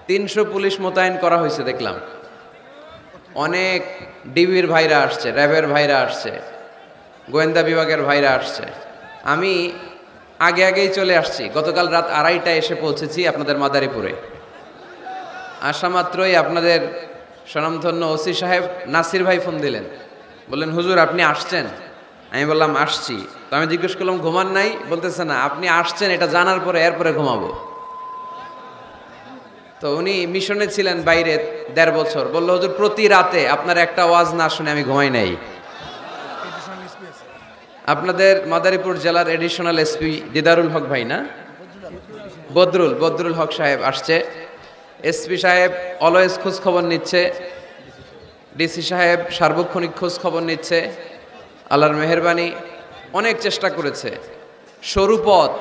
300 police মোতায়েন করা হয়েছে দেখলাম। অনেক ডিবির ভাইরা আসছে, র্যাবের ভাইরা আসছে, গোয়েন্দা বিভাগের ভাইরা আসছে। আমি আগেই চলে আসছি। গতকাল রাত 2:30টায় এসে পৌঁছেছি আপনাদের মাদারীপুরে। আসা মাত্রই আপনাদের স্বনামধন্য ওসি সাহেব নাসির ভাই ফোন দিলেন, বললেন হুজুর আপনি আসছেন? আমি বললাম আসছি। তো আমি জিজ্ঞেস করলাম ঘুমান নাই? বলতেছে না, আপনি আসছেন এটা জানার পরে এরপরে ঘুমাবো। তো উনি মিশনে ছিলেন বাইরে 1.5 বছর। বললো হুজুর প্রতি রাতে আপনার একটা ওয়াজ না শুনে আমি ঘুমাই নাই। আপনাদের মাদারীপুর জেলার এডিশনাল এসপি দিদারুল হক ভাই না, বদরুল হক সাহেব আসছে। এসপি সাহেব অলওয়েজ খোঁজ খবর নিচ্ছে, ডিসি সাহেব সার্বক্ষণিক খোঁজ খবর নিচ্ছে। আল্লাহর মেহেরবানি অনেক চেষ্টা করেছে। সরু পথ,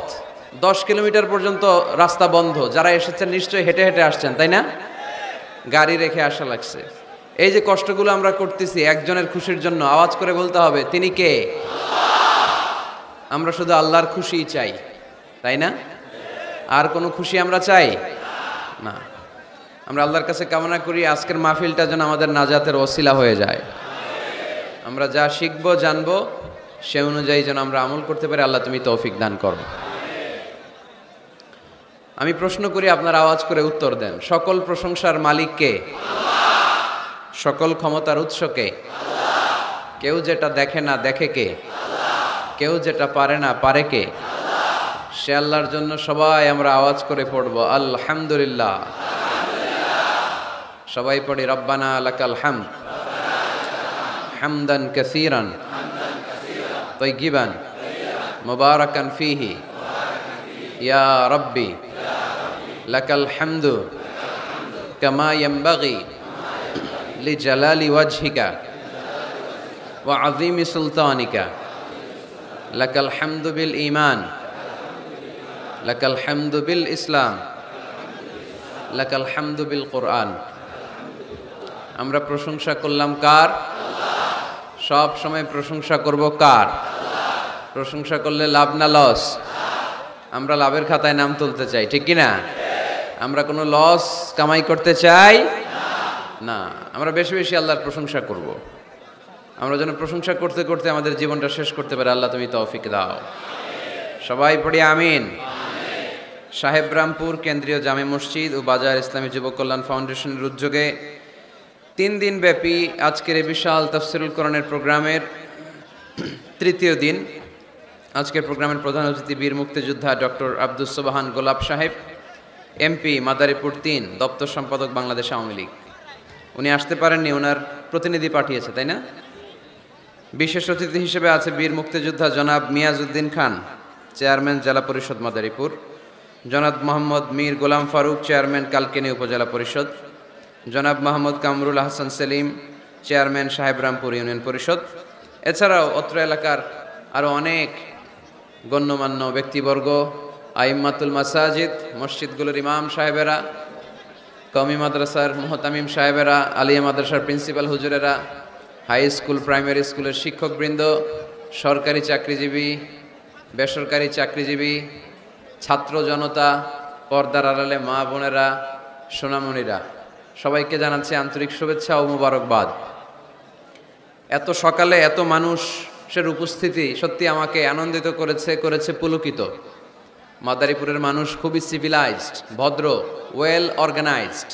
10 কিলোমিটার পর্যন্ত রাস্তা বন্ধ। যারা এসেছেন নিশ্চয়ই হেঁটে হেঁটে আসছেন, তাই না? গাড়ি রেখে আসা লাগছে। এই যে কষ্টগুলো আমরা করতেছি একজনের খুশির জন্য, আওয়াজ করে বলতে হবে তিনি কে? আমরা শুধু আল্লাহর খুশিই চাই, তাই না? আর কোনো খুশি আমরা চাই না। আমরা আল্লাহর কাছে কামনা করি আজকের মাহফিলটা যেন আমাদের নাজাতের ওসিলা হয়ে যায়। আমরা যা শিখবো জানবো সে অনুযায়ী যেন আমরা আমল করতে পারি। আল্লাহ তুমি তৌফিক দান করো। আমি প্রশ্ন করি, আপনার আওয়াজ করে উত্তর দেন। সকল প্রশংসার মালিক কে? সকল ক্ষমতার উৎস কে? কেউ যেটা দেখে না দেখে কে? কেউ যেটা পারে না পারে কে? সে আল্লাহর জন্য সবাই আমরা আওয়াজ করে পড়বো আলহামদুলিল্লাহ। সবাই পড়ি রব্বানা লাকাল হামদ হামদান কাসীরান তাইয়িবান মুবারাকান ফীহি ইয়া রাব্বি লাকাল হামদু কামা ইয়ানবাগি লিজালালি ওয়াজহিকা ওয়া আযীমি সুলতানিকা লাকাল হামদু বিল ঈমান লাকাল হামদু বিল ইসলাম লাকাল হামদু বিল কুরআন। আমরা প্রশংসা করলাম কার? সব সময় প্রশংসা করব কার? প্রশংসা করলে লাভ না লস? আমরা লাভের খাতায় নাম তুলতে চাই, ঠিক কি না? আমরা কোনো লস কামাই করতে চাই না। আমরা বেশি বেশি আল্লাহর প্রশংসা করব। আমরা যেন প্রশংসা করতে করতে আমাদের জীবনটা শেষ করতে পারি। আল্লাহ তুমি তৌফিক দাও। সবাই পড়ি আমিন। সাহেবরামপুর কেন্দ্রীয় জামে মসজিদ ও বাজার ইসলামী যুব কল্যাণ ফাউন্ডেশনের উদ্যোগে 3 দিন ব্যাপী আজকের এই বিশাল তাফসিরুল কোরআনের প্রোগ্রামের 3য় দিন। আজকের প্রোগ্রামের প্রধান অতিথি বীর মুক্তিযোদ্ধা ডক্টর আব্দুস সোবহান গোলাপ সাহেব, এমপি মাদারীপুর 3, দপ্তর সম্পাদক বাংলাদেশ আওয়ামী লীগ। উনি আসতে পারেননি, ওনার প্রতিনিধি পাঠিয়েছে, তাই না? বিশেষ অতিথি হিসেবে আছে বীর মুক্তিযোদ্ধা জনাব মিয়াজউদ্দিন খান, চেয়ারম্যান জেলা পরিষদ মাদারীপুর, জনাব মোহাম্মদ মীর গোলাম ফারুক, চেয়ারম্যান কালকিনি উপজেলা পরিষদ, জনাব মোহাম্মদ কামরুল হাসান সেলিম, চেয়ারম্যান সাহেবরামপুর ইউনিয়ন পরিষদ। এছাড়াও অত্র এলাকার আরও অনেক গণ্যমান্য ব্যক্তিবর্গ, আইম্মাতুল মাসাজিদ, মসজিদগুলোর ইমাম সাহেবেরা, কওমি মাদ্রাসার মুহতামিম সাহেবেরা, আলিয়া মাদ্রাসার প্রিন্সিপাল হুজুরেরা, হাই স্কুল প্রাইমারি স্কুলের শিক্ষকবৃন্দ, সরকারি চাকরিজীবী, বেসরকারি চাকরিজীবী, ছাত্র জনতা, পর্দার আড়ালে মা বোনেরা, সোনামণিরা, সবাইকে জানাচ্ছি আন্তরিক শুভেচ্ছা ও মুবারকবাদ। এত সকালে এত মানুষের উপস্থিতি সত্যি আমাকে আনন্দিত করেছে পুলকিত। মাদারীপুরের মানুষ খুবই সিভিলাইজড, ভদ্র, ওয়েল অর্গানাইজড।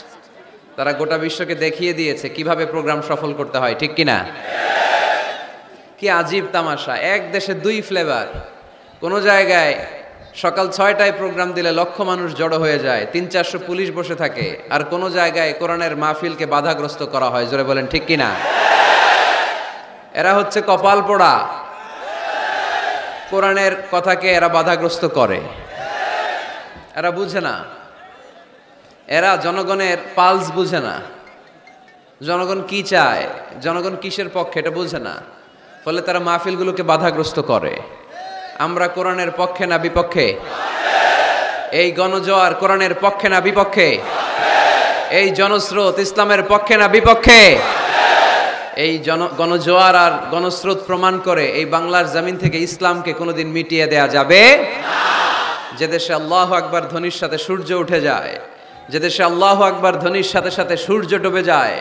তারা গোটা বিশ্বকে দেখিয়ে দিয়েছে কিভাবে প্রোগ্রাম সফল করতে হয়, ঠিক কিনা? কি আজীব তামাশা, এক দেশে 2 ফ্লেভার। কোনো জায়গায় সকাল 6টায় প্রোগ্রাম দিলে লক্ষ মানুষ জড়ো হয়ে যায়, 300-400 পুলিশ বসে থাকে। আর কোনো জায়গায় কোরআনের মাহফিলকে বাধাগ্রস্ত করা হয়। জোরে বলেন ঠিক কিনা? এরা হচ্ছে কপাল পোড়া, কোরআনের কথাকে এরা বাধাগ্রস্ত করে। এরা বুঝে না, এরা জনগণের পালস বুঝে না, জনগণ কি চায়, জনগণ কিসের পক্ষে এটা বুঝে না। ফলে তারা মাহফিলগুলোকে বাধাগ্রস্ত করে। আমরা কোরআনের পক্ষে না বিপক্ষে? এই গণজোয়ার কোরআনের পক্ষে না বিপক্ষে? এই জনস্রোত ইসলামের পক্ষে না বিপক্ষে? এই গণজোয়ার আর গণস্রোত প্রমাণ করে এই বাংলার জমিন থেকে ইসলামকে কোনোদিন মিটিয়ে দেয়া যাবে না। যে দেশে আল্লাহু আকবার ধ্বনির সাথে সূর্য উঠে যায়, যে দেশে আল্লাহু আকবার ধ্বনির সাথে সাথে সূর্য ডুবে যায়,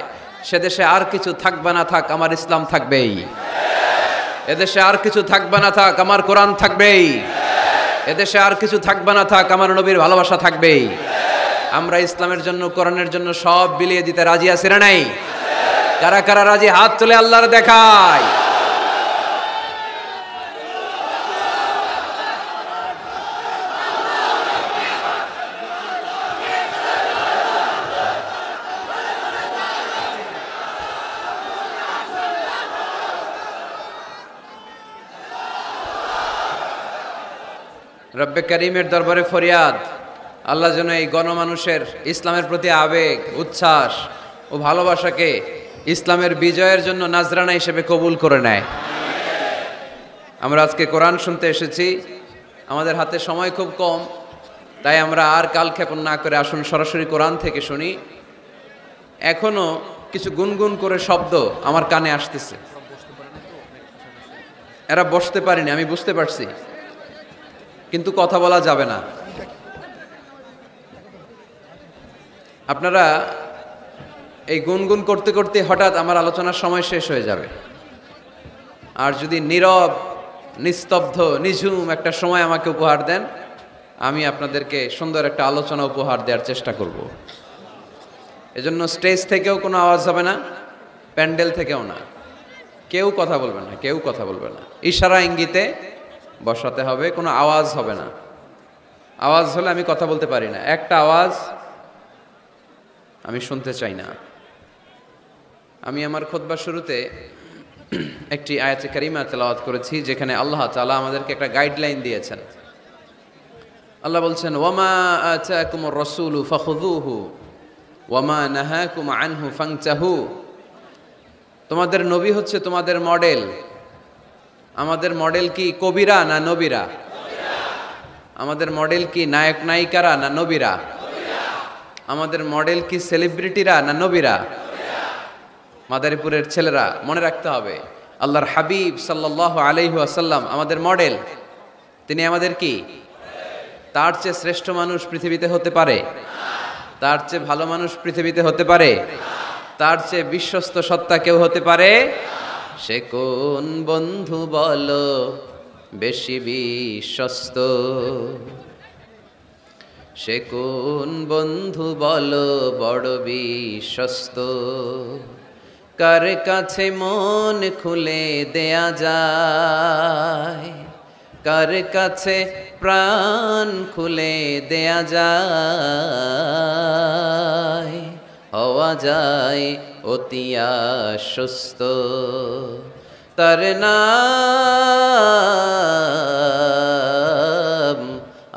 সে দেশে আর কিছু থাকবে না থাক, আমার ইসলাম থাকবেই। এদেশে আর কিছু থাকবে না থাক, আমার কোরআন থাকবেই। এদেশে আর কিছু থাকবে না থাক, আমার নবীর ভালোবাসা থাকবেই। আমরা ইসলামের জন্য, কোরআনের জন্য সব বিলিয়ে দিতে রাজি আছি না নাই? কারা কারা রাজি হাত তুলে আল্লাহর দেখায়। রব্বে করিমের দরবারে ফরিয়াদ, আল্লাহ যেন এই গণমানুষের ইসলামের প্রতি আবেগ, উচ্ছ্বাস ও ভালোবাসাকে ইসলামের বিজয়ের জন্য নাজরানা হিসেবে কবুল করে নেয়। আমরা আজকে কোরআন শুনতে এসেছি, আমাদের হাতে সময় খুব কম, তাই আমরা আর কালক্ষেপণ না করে আসুন সরাসরি কোরআন থেকে শুনি। এখনো কিছু গুনগুন করে শব্দ আমার কানে আসতেছে। এরা বসতে পারেনি, আমি বুঝতে পারছি, কিন্তু কথা বলা যাবে না। আপনারা এই গুনগুন করতে করতে হঠাৎ আমার আলোচনার সময় শেষ হয়ে যাবে। আর যদি নীরব, নিস্তব্ধ, নিঝুম একটা সময় আমাকে উপহার দেন, আমি আপনাদেরকে সুন্দর একটা আলোচনা উপহার দেওয়ার চেষ্টা করব। এজন্য স্টেজ থেকেও কোনো আওয়াজ হবে না, প্যান্ডেল থেকেও না, কেউ কথা বলবে না, কেউ কথা বলবে না। ইশারা ইঙ্গিতে বসাতে হবে, কোনো আওয়াজ হবে না। আওয়াজ হলে আমি কথা বলতে পারি না, একটা আওয়াজ আমি শুনতে চাই না। আমি আমার খুতবা শুরুতে একটি আয়াতে কারিমা তেলাওয়াত করেছি, যেখানে আল্লাহ তাআলা আমাদেরকে একটা গাইডলাইন দিয়েছেন। আল্লাহ বলছেন, ওয়ামা আতাকুমুর রাসূলু ফাখুযুহু ওয়ামা নাহাকুম আনহু ফানতাহু। তোমাদের নবী হচ্ছে তোমাদের মডেল। আমাদের মডেল কি কবিরা না নবীরা? আমাদের মডেল কি নায়ক নায়িকারা না নবীরা? আমাদের মডেল কি সেলিব্রিটিরা না নবীরা? মাদারীপুরের ছেলেরা মনে রাখতে হবে, আল্লাহর হাবিব সাল্লাল্লাহু আলাইহি ওয়াসাল্লাম আমাদের মডেল। তিনি আমাদের কি? তার চেয়ে শ্রেষ্ঠ মানুষ পৃথিবীতে হতে পারে? তার চেয়ে ভালো মানুষ পৃথিবীতে হতে পারে? তার চেয়ে বিশ্বস্ত সত্তা কেউ হতে পারে? সে কোন বন্ধু বলো বেশি বিশ্বস্ত? সে কোন বন্ধু বলো বড় বিশ্বস্ত? কার কাছে মন খুলে দেয়া যায়, কার কাছে প্রাণ খুলে দেয়া যায়, হওয়া যায় অতি আশ্বস্ত। তার নাম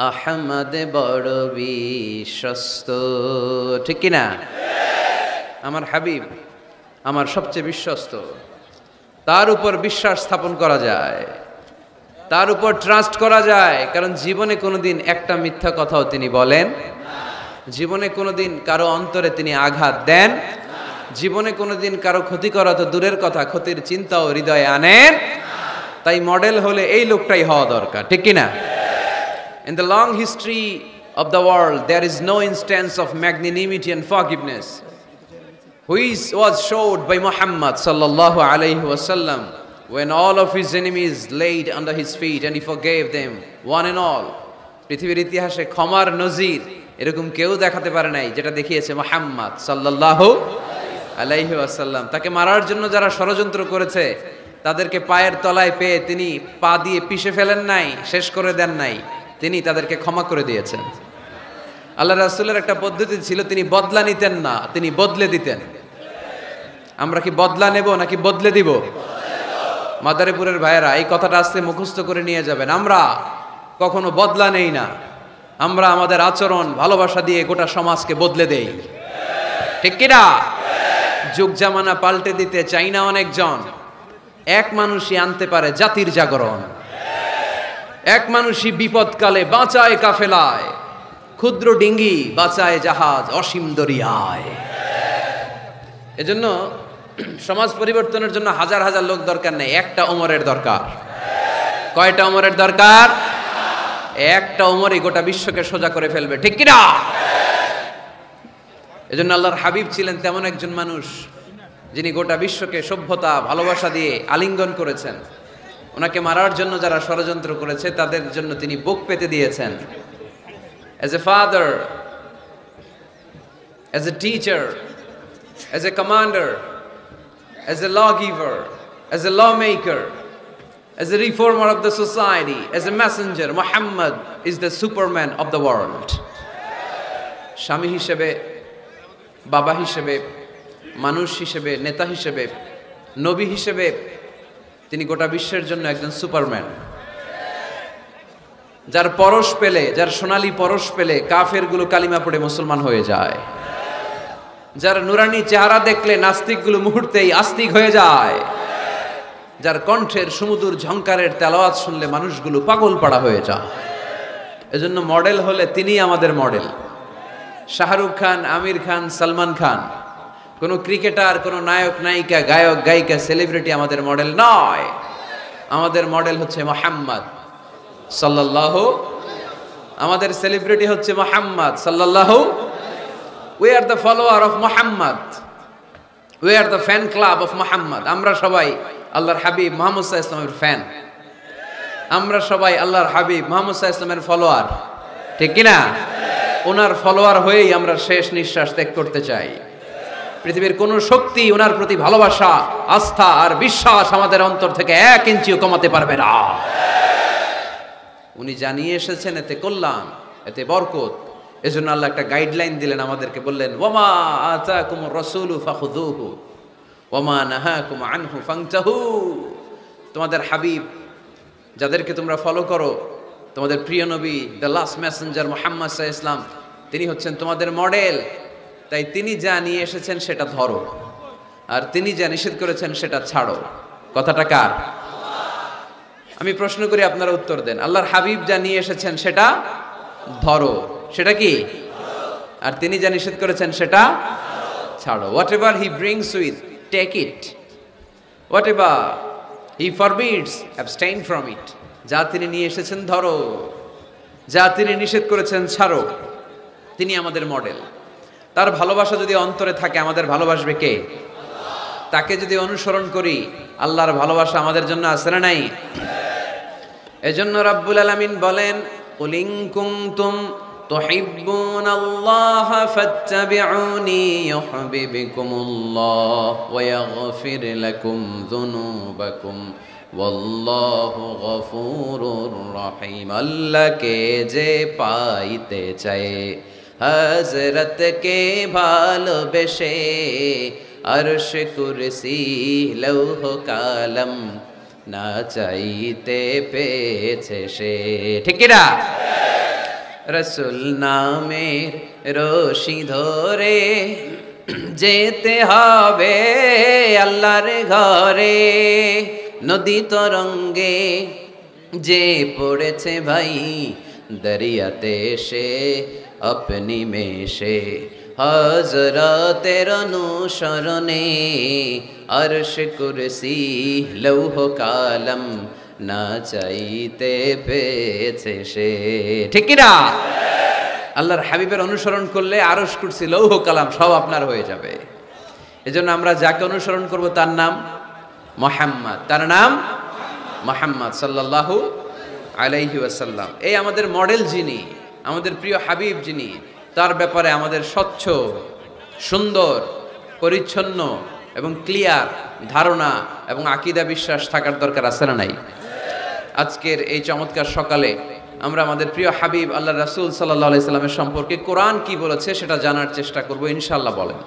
আহমদ বড় বিশ্বস্ত। ঠিক কিনা? আমার হাবিব আমার সবচেয়ে বিশ্বস্ত। তার উপর বিশ্বাস স্থাপন করা যায়, তার উপর ট্রাস্ট করা যায়, কারণ জীবনে কোনোদিন একটা মিথ্যা কথাও তিনি বলেন, জীবনে কোনোদিন কারো অন্তরে তিনি আঘাত দেন, জীবনে কোনোদিন কারো ক্ষতি করা তো দূরের কথা, ক্ষতির চিন্তাও হৃদয়ে আনেন। তাই মডেল হলে এই লোকটাই হওয়া দরকার। ঠিক কিনা? In the long history of the world, there is no instance of magnanimity and forgiveness which was showed by Muhammad sallallahu alayhi wasallam when all of his enemies laid under his feet and he forgave them one and all. পৃথিবীর ইতিহাসে ক্ষমার নজির এরকম কেউ দেখাতে পারে নাই যেটা দেখিয়েছে মুহাম্মদ সাল্লাল্লাহু আলাইহি ওয়াসাল্লাম। তাকে মারার জন্য যারা ষড়যন্ত্র করেছে তাদেরকে পায়ের তলায় পেয়ে তিনি পা দিয়ে পিষে ফেলেন নাই, শেষ করে দেন নাই, তিনি তাদেরকে ক্ষমা করে দিয়েছেন। আল্লাহ রাসূলের একটা পদ্ধতি ছিল, তিনি বদলা নিতেন না, তিনি বদলে দিতেন। আমরা কি বদলা নেব নাকি বদলে দিব? মাদারীপুরের ভাইয়েরা এই কথাটা আস্তে মুখস্থ করে নিয়ে যাবেন। আমরা কখনো বদলা নেই না, আমরা আমাদের আচরণ ভালোবাসা দিয়ে গোটা সমাজকে বদলে দেই। ঠিক কিনা? যুগ জামানা পাল্টে দিতে চাই না অনেকজন, এক মানুষই আনতে পারে জাতির জাগরণ। এক মানুষই বিপদকালে বাঁচায় কাফেলায়, ক্ষুদ্র ডিঙ্গি বাঁচায় জাহাজ অসীম দরিয়ায়। এজন্য সমাজ পরিবর্তনের জন্য হাজার হাজার লোক দরকার নেই, একটা ওমরের দরকার। কয়টা ওমরের দরকার? একটা ওমরই গোটা বিশ্বকে সোজা করে ফেলবে। ঠিক কিনা? এজন্য আল্লাহর হাবিব ছিলেন তেমন একজন মানুষ যিনি গোটা বিশ্বকে সভ্যতা ভালোবাসা দিয়ে আলিঙ্গন করেছেন। ওনাকে মারার জন্য যারা ষড়যন্ত্র করেছে তাদের জন্য তিনি বুক পেতে দিয়েছেন। As a father, as a teacher, as a commander, as a lawgiver, as a lawmaker, as a reformer of the society, as a messenger, Muhammad is the superman of the world. স্বামী হিসেবে, বাবা হিসেবে, মানুষ হিসেবে, নেতা হিসেবে, নবী হিসেবে তিনি গোটা বিশ্বের জন্য একজন সুপারম্যান। যার পরশ পেলে, যার সোনালী পরশ পেলে কাফেরগুলো কালিমা পড়ে মুসলমান হয়ে যায়। যার নুরানি চেহারা দেখলে নাস্তিকগুলো মুহূর্তেই আস্তিক হয়ে যায়। যার কণ্ঠের সুমধুর ঝংকারের তেলাওয়াত শুনলে মানুষগুলো পাগল পাড়া হয়ে যায়। এজন্য মডেল হলে তিনি আমাদের মডেল। শাহরুখ খান, আমির খান, সালমান খান, কোনো ক্রিকেটার, কোনো নায়ক নায়িকা, গায়ক গায়িকা, সেলিব্রিটি আমাদের মডেল নয়। আমাদের মডেল হচ্ছে মুহাম্মদ সাল্লাল্লাহু। আমাদের সেলিব্রিটি হচ্ছে মুহাম্মদ সাল্লাল্লাহু। We are the follower of Muhammad. We are the fan club of Muhammad. আমরা সবাই আল্লাহর হাবিব মুহাম্মদ সাল্লাল্লাহু আলাইহি ওয়াসাল্লামের ফ্যান। আমরা সবাই আল্লাহর হাবিব মুহাম্মদ সাল্লাল্লাহু আলাইহি ওয়াসাল্লামের ফলোয়ার, ঠিক কি না? ওনার ফলোয়ার হয়েই আমরা শেষ নিঃশ্বাস ত্যাগ করতে চাই। পৃথিবীর কোন শক্তি ওনার প্রতি ভালোবাসা, আস্থা আর বিশ্বাস আমাদের অন্তর থেকে 1 ইঞ্চিও কমাতে পারবে না। উনি জানিয়ে এসেছেন এতে কল্যাণ, এতে বরকত। এজন্য আল্লাহ একটা গাইডলাইন দিলেন আমাদেরকে, বললেন ওয়ামা আতাকুমুর রাসূলু ফাখুযুহু ওয়ামা নাহাকুম আনহু ফান্তাহু। তোমাদের হাবিব যাদেরকে তোমরা ফলো করো, তোমাদের প্রিয় নবী দ্য লাস্ট মেসেঞ্জার মুহাম্মদ সাল্লাল্লাহু আলাইহি ওয়াসাল্লাম, তিনি হচ্ছেন তোমাদের মডেল। তাই তিনি যা নিয়ে এসেছেন সেটা ধরো, আর তিনি যা নিষেধ করেছেন সেটা ছাড়ো। কথাটা কার? আমি প্রশ্ন করি, আপনারা উত্তর দেন। আল্লাহর হাবিব যা নিয়ে এসেছেন সেটা ধরো, সেটা কি? আর তিনি যা নিষেধ করেছেন সেটা ছাড়ো। Whatever he brings with, take it. Whatever he forbids, abstain from it. যা তিনি নিয়ে এসেছেন ধরো, যা তিনি নিষেধ করেছেন ছাড়ো। তিনি আমাদের মডেল। তার ভালোবাসা যদি অন্তরে থাকে, আমাদের ভালোবাসবে কে? তাকে যদি অনুসরণ করি, আল্লাহর ভালোবাসা আমাদের জন্য আছে না নাই? এজন্য রাব্বুল আলামিন বলেন, কুল ইন কুনতুম তুহিব্বুনাল্লাহা ফাত্তাবিউনি ইউহিব্বুকুমুল্লাহ ওয়া ইয়াগফির লাকুম যুনুবাকুম ওয়াল্লাহু গফুরুর রহিম। আল্লাহকে যে পাইতে চায়, হযরতকে ভালোবেসে, আরশ কুরসি লৌহ কালাম না চাইতে পেয়েছে সে। ঠিক কি না? রাসূল নামের রশি ধরে যেতে হবে আল্লাহর ঘরে। নদী তরঙ্গে যে পড়েছে ভাই, দরিয়াতে সে আপনি মেশে, হযরতের অনুসরণে আরশ কুরসি লৌহ কালাম না চাইতে পেয়েছে সে। ঠিক কি না? আল্লাহর হাবিবের অনুসরণ করলে আরশ কুরসি লৌহ কালাম সব আপনার হয়ে যাবে। এজন্য আমরা যাকে অনুসরণ করব তার নাম মুহাম্মদ, তার নাম মুহাম্মদ সাল্লাল্লাহু আলাইহি ওয়াসাল্লাম। এই আমাদের মডেল যিনি, আমাদের প্রিয় হাবিব যিনি, তার ব্যাপারে আমাদের স্বচ্ছ, সুন্দর, পরিচ্ছন্ন এবং ক্লিয়ার ধারণা এবং আকীদা বিশ্বাস থাকার দরকার আছে না নাই? আজকের এই চমৎকার সকালে আমরা আমাদের প্রিয় হাবিব আল্লাহ রাসূল সাল্লাল্লাহু আলাইহি সাল্লামের সম্পর্কে কোরআন কি বলেছে সেটা জানার চেষ্টা করব ইনশাআল্লাহ। বলেন,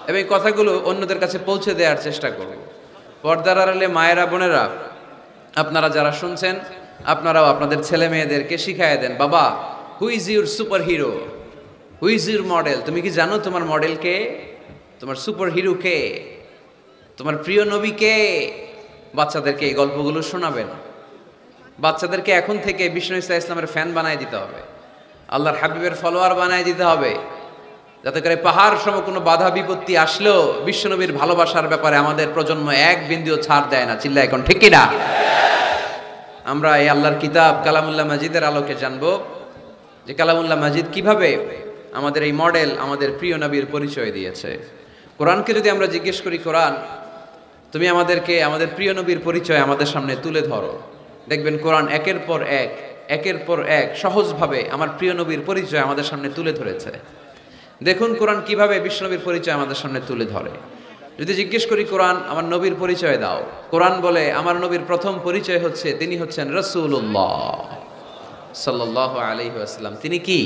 এবং এই কথাগুলো অন্যদের কাছে পৌঁছে দেওয়ার চেষ্টা করব। পর্দার আড়ালে মায়েরা, বোনেরা, আপনারা যারা শুনছেন, আপনারাও আপনাদের ছেলে মেয়েদেরকে শিখায় দেন, বাবা, who is your super hero, who is your model? তুমি কি জানো তোমার মডেল কে? তোমার সুপার হিরো কে? তোমার প্রিয় নবী কে? বাচ্চাদেরকে এই গল্পগুলো শোনাবেন। বাচ্চাদেরকে এখন থেকে বিষ্ণু ইসা ইসলামের ফ্যান বানায় দিতে হবে, আল্লাহর হাবিবের ফলোয়ার বানায় দিতে হবে, যাতে করে পাহাড় সম কোনো বাধা বিপত্তি আসলেও বিশ্বনবীর ভালোবাসার ব্যাপারে আমাদের প্রজন্ম এক বিন্দুও ছাড় দেয় না। চিল্লা এখন ঠিক কিনা? আমরা এই আল্লাহর কিতাব কালামুল্লাহ মাজিদের আলোকে জানবো যে কালামুল্লাহ মাজিদ কিভাবে আমাদের এই মডেল আমাদের প্রিয় নবীর পরিচয় দিয়েছে। কোরআনকে যদি আমরা জিজ্ঞেস করি, কোরআন তুমি আমাদেরকে আমাদের প্রিয় নবীর পরিচয় আমাদের সামনে তুলে ধরো, দেখবেন কোরআন একের পর এক সহজভাবে আমার প্রিয় নবীর পরিচয় আমাদের সামনে তুলে ধরেছে। দেখুন কোরআন কিভাবে বিশ্বনবীর পরিচয় আমাদের সামনে তুলে ধরে। যদি জিজ্ঞেস করি কোরআন আমার নবীর পরিচয় দাও, কোরআন বলে আমার নবীর প্রথম পরিচয় হচ্ছে তিনি হচ্ছেন রাসূলুল্লাহ সাল্লাল্লাহু আলাইহি ওয়াসাল্লাম। তিনি কি?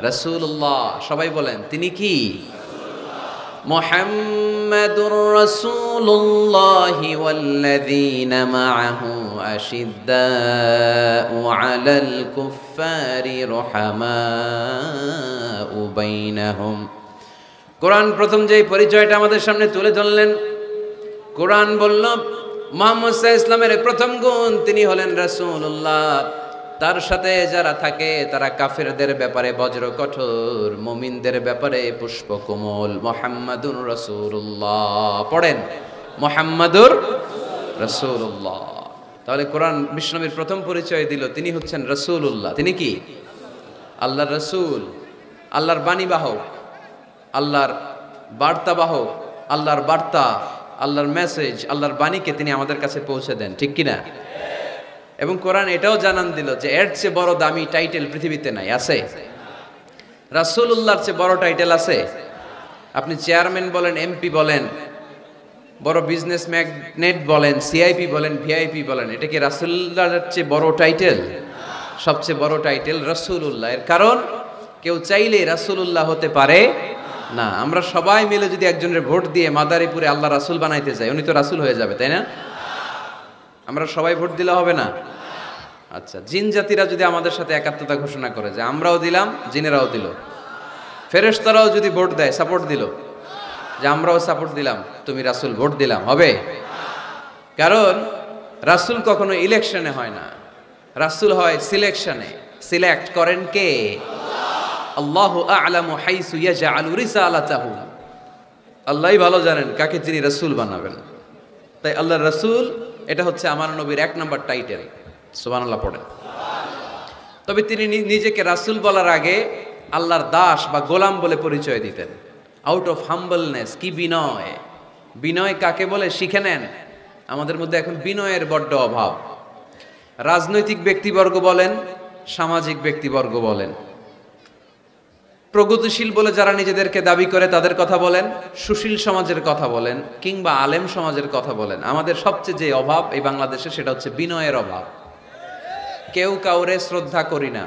রাসূলুল্লাহ। সবাই বলেন তিনি কি? মুহাম্মাদুর রাসূলুল্লাহি ওয়াল্লাযীনা মাআহু আশিদ্দাউ আলাল কুফফারি রুহামাউ বাইনাহুম। কোরআন প্রথম যে পরিচয়টা আমাদের সামনে তুলে ধরলেন, কোরআন বলল মুহাম্মদ সাল্লাল্লাহু আলাইহি ওয়াসাল্লামের প্রথম গুণ তিনি হলেন রাসূলুল্লাহ। তার সাথে যারা থাকে তারা কাফেরদের ব্যাপারে বজ্র কঠোর, মুমিনদের ব্যাপারে পুষ্পকোমল। মুহাম্মাদুর রাসূলুল্লাহ পড়েন, মুহাম্মাদুর রাসূলুল্লাহ। তাহলে কোরআন বিশ্বনবীর প্রথম পরিচয় দিল তিনি হচ্ছেন রাসূলুল্লাহ। তিনি কি? আল্লাহর রাসূল, আল্লাহর বাণীবাহক, আল্লাহর বার্তাবাহক, আল্লাহর বার্তা, আল্লাহর মেসেজ, আল্লাহর বাণীকে তিনি আমাদের কাছে পৌঁছে দেন, ঠিক কিনা? এবং কোরআন এটাও জানান দিল যে এর চেয়ে বড় দামি টাইটেল পৃথিবীতে নাই। আছে? রাসূলুল্লাহর চেয়ে বড় টাইটেল আছে? আপনি চেয়ারম্যান বলেন, এমপি বলেন, বড় বিজনেস ম্যাগনেট বলেন, সিআইপি বলেন, ভিআইপি বলেন, এটা কি রাসূলুল্লাহর চেয়ে বড় টাইটেল? সবচেয়ে বড় টাইটেল রাসূলুল্লাহ। এর কারণ কেউ চাইলে রাসূলুল্লাহ হতে পারে না। আমরা সবাই মিলে যদি একজনের ভোট দিয়ে মাদারীপুরে আল্লাহ রাসূল বানাইতে যাই, উনি তো রাসূল হয়ে যাবে, তাই না? আমরা সবাই ভোট দিলে হবে না? আচ্ছা, জিন জাতিরা যদি আমাদের সাথে একাত্মতা ঘোষণা করে যে আমরাও দিলাম, জিনেরাও দিল, ফেরেশতারাও যদি ভোট দেয়, সাপোর্ট দিল যে আমরাও সাপোর্ট দিলাম, তুমি রাসূল ভোট দিলাম, হবে? কারণ রাসূল কখনো ইলেকশনে হয় না, রাসূল হয় সিলেকশনে। সিলেক্ট করেন কে? আল্লাহু আ'লামু হাইসু ইয়াজআলু রিসালাতাহু। আল্লাহই ভালো জানেন কাকে তিনি রাসূল বানাবেন। তাই আল্লাহর রাসূল এটা হচ্ছে আমার নবীর এক নাম্বার টাইটেল। সুবহানাল্লাহ পড়েন। তবে তিনি নিজেকে রাসূল বলার আগে আল্লাহর দাস বা গোলাম বলে পরিচয় দিতেন। আউট অফ হাম্বলনেস, কি বিনয়! বিনয় কাকে বলে শিখে নেন। আমাদের মধ্যে এখন বিনয়ের বড্ড অভাব। রাজনৈতিক ব্যক্তিবর্গ বলেন, সামাজিক ব্যক্তিবর্গ বলেন, প্রগতিশীল বলে যারা নিজেদেরকে দাবি করে তাদের কথা বলেন, সুশীল সমাজের কথা বলেন, কিংবা আলেম সমাজের কথা বলেন, আমাদের সবচেয়ে যে অভাব এই বাংলাদেশে সেটা হচ্ছে বিনয়ের অভাব। কেউ কাউরে শ্রদ্ধা করি না।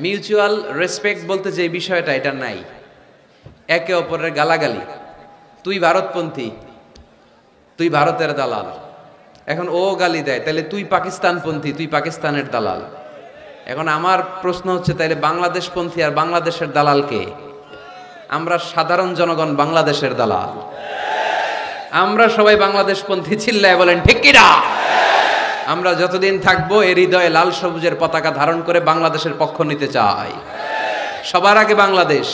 মিউচুয়াল রেসপেক্ট বলতে যে বিষয়টা, এটা নাই। একে অপরের গালাগালি, তুই ভারতপন্থী, তুই ভারতের দালাল। এখন ও গালি দেয়, তাহলে তুই পাকিস্তানপন্থী, তুই পাকিস্তানের দালাল। এখন আমার প্রশ্ন হচ্ছে, তাইলে বাংলাদেশপন্থী আর বাংলাদেশের দালাল কে? আমরা সাধারণ জনগণ বাংলাদেশের দালাল। আমরা সবাই বাংলাদেশপন্থী, চিল্লায় বলেন ঠিক কিনা? আমরা যতদিন থাকবো এর হৃদয়ে লাল সবুজের পতাকা ধারণ করে বাংলাদেশের পক্ষ নিতে চাই। সবার আগে বাংলাদেশ,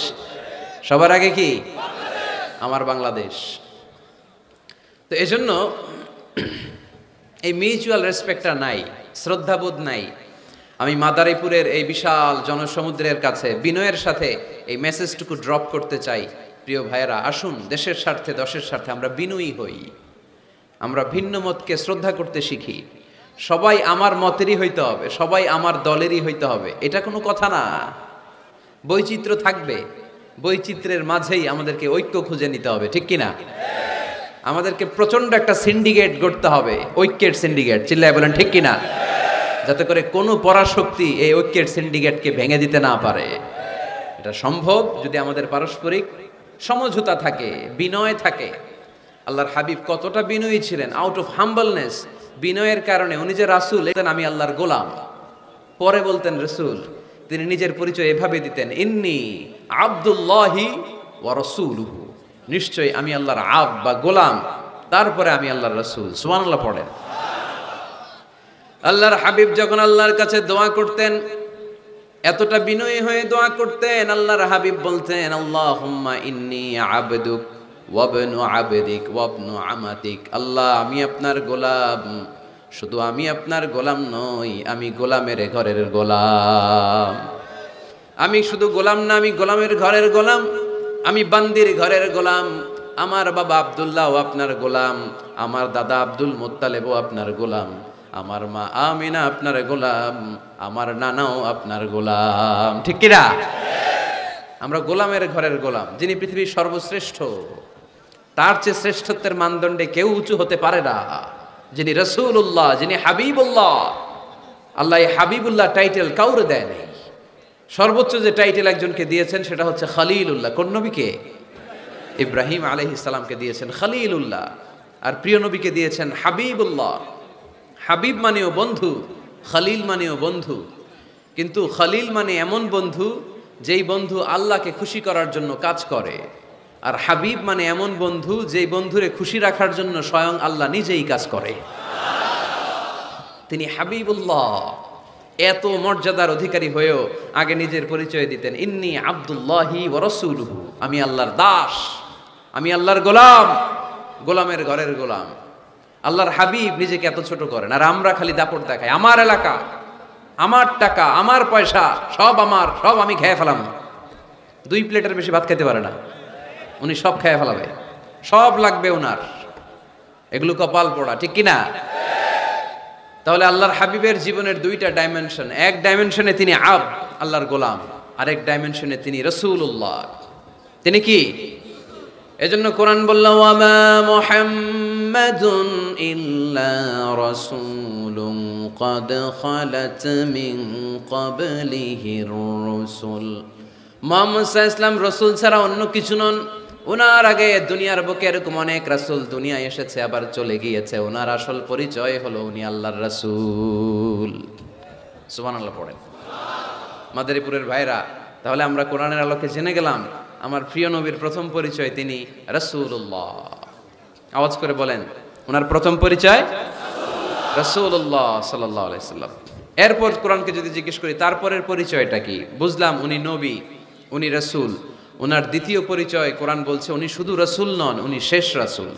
সবার আগে কি? আমার বাংলাদেশ। তো এজন্য এই মিউচুয়াল রেসপেক্টটা নাই, শ্রদ্ধাবোধ নাই। আমি মাদারীপুরের এই বিশাল জনসমুদ্রের কাছে বিনয়ের সাথে এই মেসেজটুকু ড্রপ করতে চাই। প্রিয় ভাইয়েরা, আসুন দেশের স্বার্থে, দশের স্বার্থে আমরা বিনয়ী হই। আমরা ভিন্ন মতকে শ্রদ্ধা করতে শিখি। সবাই আমার মতেরই হইতে হবে, সবাই আমার দলেরই হইতে হবে, এটা কোনো কথা না। বৈচিত্র্য থাকবে, বৈচিত্র্যের মাঝেই আমাদেরকে ঐক্য খুঁজে নিতে হবে, ঠিক কিনা? আমাদেরকে প্রচন্ড একটা সিন্ডিকেট গড়তে হবে, ঐক্যের সিন্ডিকেট, চিল্লায় বলেন ঠিক কিনা? যাতে করে কোনো পরাশক্তি এই ঐক্যের সিন্ডিকেটকে ভেঙে দিতে না পারে। এটা সম্ভব যদি আমাদের পারস্পরিক সমঝোতা থাকে, বিনয় থাকে। আল্লাহর হাবিব কতটা বিনয়ী ছিলেন, আউট অফ হাম্বলনেস। বিনয়ের কারণে উনি যে রাসূল, আমি আল্লাহর গোলাম, পরে বলতেন রাসূল। তিনি নিজের পরিচয় এভাবে দিতেন, ইন্নী আব্দুল্লাহি ওয়া রাসূলুহু, নিশ্চয়ই আমি আল্লাহর আব বা গোলাম, তারপরে আমি আল্লাহর রাসূল। সুবহানাল্লাহ পড়েন। আল্লাহর হাবিব যখন আল্লাহর কাছে দোয়া করতেন, এতটা বিনয়ী হয়ে দোয়া করতেন, আল্লাহর হাবিব বলতেন, আল্লাহুম্মা ইন্নী আবদুক ওয়া ইবনু আবদিক ওয়া ইবনু আমাতিক। আল্লাহ, আমি আপনার গোলাম, শুধু আমি আপনার গোলাম নই, আমি গোলামের ঘরের গোলাম। আমি শুধু গোলাম না, আমি গোলামের ঘরের গোলাম, আমি বান্দির ঘরের গোলাম। আমার বাবা আব্দুল্লাহ আপনার গোলাম, আমার দাদা আব্দুল মুত্তালিবও আপনার গোলাম, আমার মা আমিনা আপনার গোলাম, আমার নানাও আপনার গোলাম। ঠিক কিনা? আমরা গোলামের ঘরের গোলাম। যিনি পৃথিবীর সর্বশ্রেষ্ঠ, তার চেয়ে শ্রেষ্ঠত্বের মানদণ্ডে কেউ উঁচু হতে পারে না। যিনি রাসূলুল্লাহ, যিনি হাবিবুল্লাহ। আল্লাহ এই হাবিবুল্লাহ টাইটেল কাউরে দেয় নাই। সর্বোচ্চ যে টাইটেল একজনকে দিয়েছেন সেটা হচ্ছে খলিলুল্লাহ। কোন নবীকে? ইব্রাহিম আলাইহিস সালামকে দিয়েছেন খলিলুল্লাহ, আর প্রিয় নবীকে দিয়েছেন হাবিবুল্লাহ। হাবিব মানেও বন্ধু, খলিল মানেও বন্ধু। কিন্তু খলিল মানে এমন বন্ধু যেই বন্ধু আল্লাহকে খুশি করার জন্য কাজ করে, আর হাবিব মানে এমন বন্ধু যেই বন্ধুরে খুশি রাখার জন্য স্বয়ং আল্লাহ নিজেই কাজ করে। তিনি হাবিবুল্লাহ। এত মর্যাদার অধিকারী হয়েও আগে নিজের পরিচয় দিতেন, ইন্নী আব্দুল্লাহি ওয়া রাসূলুহু, আমি আল্লাহর দাস, আমি আল্লাহর গোলাম, গোলামের ঘরের গোলাম। আল্লাহর হাবিব নিজেকে এত ছোট করেন, আর আমরা খালি দাপট দেখাই, আমার এলাকা, আমার টাকা, আমার পয়সা, সব আমার, সব আমি খেয়ে ফেলাম। 2 প্লেটের বেশি ভাত খেতে পারে না উনি, সব খেয়ে ফেলাবে, সব লাগবে ওনার। এগুলো কপাল পোড়া, ঠিক কিনা? তাহলে আল্লাহর হাবিবের জীবনের 2টা ডাইমেনশন। এক ডাইমেনশনে তিনি আল্লাহর গোলাম, আরেক ডাইমেনশনে তিনি রাসূলুল্লাহ। তিনি কি? এজন্য কোরআন বলল, ওয়ামা মুহাম্মাদুন ইল্লা রাসূলুন ক্বাদ খালাত মিন ক্বাবলিহির রাসূল। মুহাম্মদ সাল্লাল্লাহু আলাইহি ওয়াসাল্লাম রাসূল ছাড়া অন্য কিছু নন। ওনার আগে দুনিয়ার বুকে এরকম অনেক রাসূল দুনিয়ায় এসেছে, আবার চলে গিয়েছে। ওনার আসল পরিচয় হলো উনি আল্লাহর রাসূল। সুবহানাল্লাহ পড়েন মাদারীপুরের ভাইরা। তাহলে আমরা কোরআনের আলোকে জেনে গেলাম আমার প্রিয় নবীর প্রথম পরিচয় তিনি রাসূলুল্লাহ। আওয়াজ করে বলেন, ওনার প্রথম পরিচয় রাসূলুল্লাহ সাল্লাল্লাহু আলাইহি সাল্লাম। এরপর কোরআনকে যদি জিজ্ঞেস করি তারপরের পরিচয়টা কি, বুঝলাম উনি নবী, উনি রাসূল। ওনার দ্বিতীয় পরিচয় কোরআন বলছে উনি শুধু রাসূল নন, উনি শেষ রাসূল,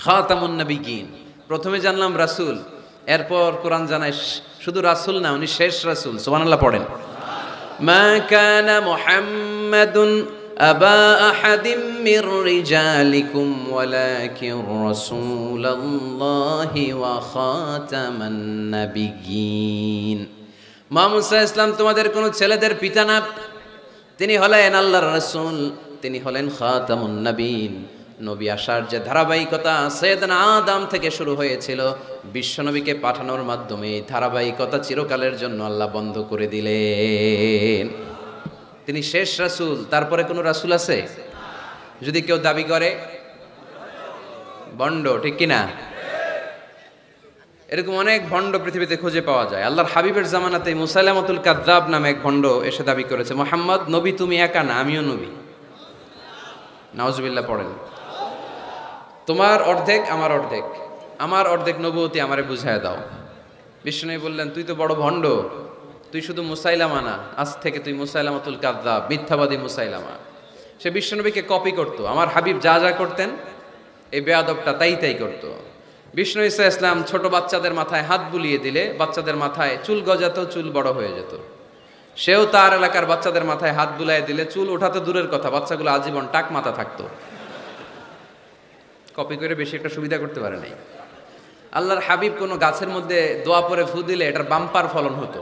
খাতামুন নবিয়্যিন। প্রথমে জানলাম রাসূল, এরপর কোরআন জানায় শুধু রাসূল না, উনি শেষ রাসূল। সুবহানাল্লাহ পড়েন। মা কানা মুহাম্মাদুন আবা আহাদিম মির রিজালিকুম ওয়ালাকিন রাসূলুল্লাহি ওয়া খাতামান নবিয়্যিন। মুহাম্মদ সাল্লাল্লাহু আলাইহি ওয়াসাল্লাম তোমাদের কোনো ছেলেদের পিতা না, তিনি হলেন আল্লাহর রাসূল, তিনি হলেন খাতামুন নবীন। নবী আসার যে ধারাবাহিকতা সাইয়েদনা আদম থেকে শুরু হয়েছিল, বিশ্বনবীকে পাঠানোর মাধ্যমে এই ধারাবাহিকতা চিরকালের জন্য আল্লাহ বন্ধ করে দিলেন। তিনি শেষ রাসূল। তারপরে কোনো রাসূল আছে? যদি কেউ দাবি করে ভণ্ড, ঠিক কিনা? এরকম অনেক ভণ্ড পৃথিবীতে খুঁজে পাওয়া যায়। আল্লাহর হাবিবের জামানাতে মুসাইলামাতুল কাযযাব নামে এক ভণ্ড এসে দাবি করেছে, মুহাম্মদ নবী তুমি একা না, আমিও নবী। নাউজুবিল্লাহ পড়েন। তোমার অর্ধেক আমার অর্ধেক, আমার অর্ধেক নবুয়তি আমারে বুঝায় দাও। বিষ্ণু বললেন, তুই তো বড় ভণ্ড, তুই শুধু মুসাইলামা না, আজ থেকে তুই মুসাইলামাতুল কাযযাব, মিথ্যাবাদী মুসাইলামা। সে বিশ্বনবীকে কপি করত। আমার হাবিব যা যা করতেন এই বেয়াদবটা তাই তাই করত। বিষ্ণু ঈসা ইসলাম ছোট বাচ্চাদের মাথায় হাত বুলিয়ে দিলে বাচ্চাদের মাথায় চুল গজাতো, চুল বড় হয়ে যেত। সেও তার এলাকার বাচ্চাদের মাথায় হাত বুলিয়ে দিলে চুল ওঠাতে দূরের কথা, বাচ্চাগুলো আজীবন টাক মাথা থাকতো। কপি করে বেশি একটা সুবিধা করতে পারে নাই। আল্লাহর হাবিব কোনো গাছের মধ্যে দোয়া পরে ফু দিলে এটার বাম্পার ফলন হতো,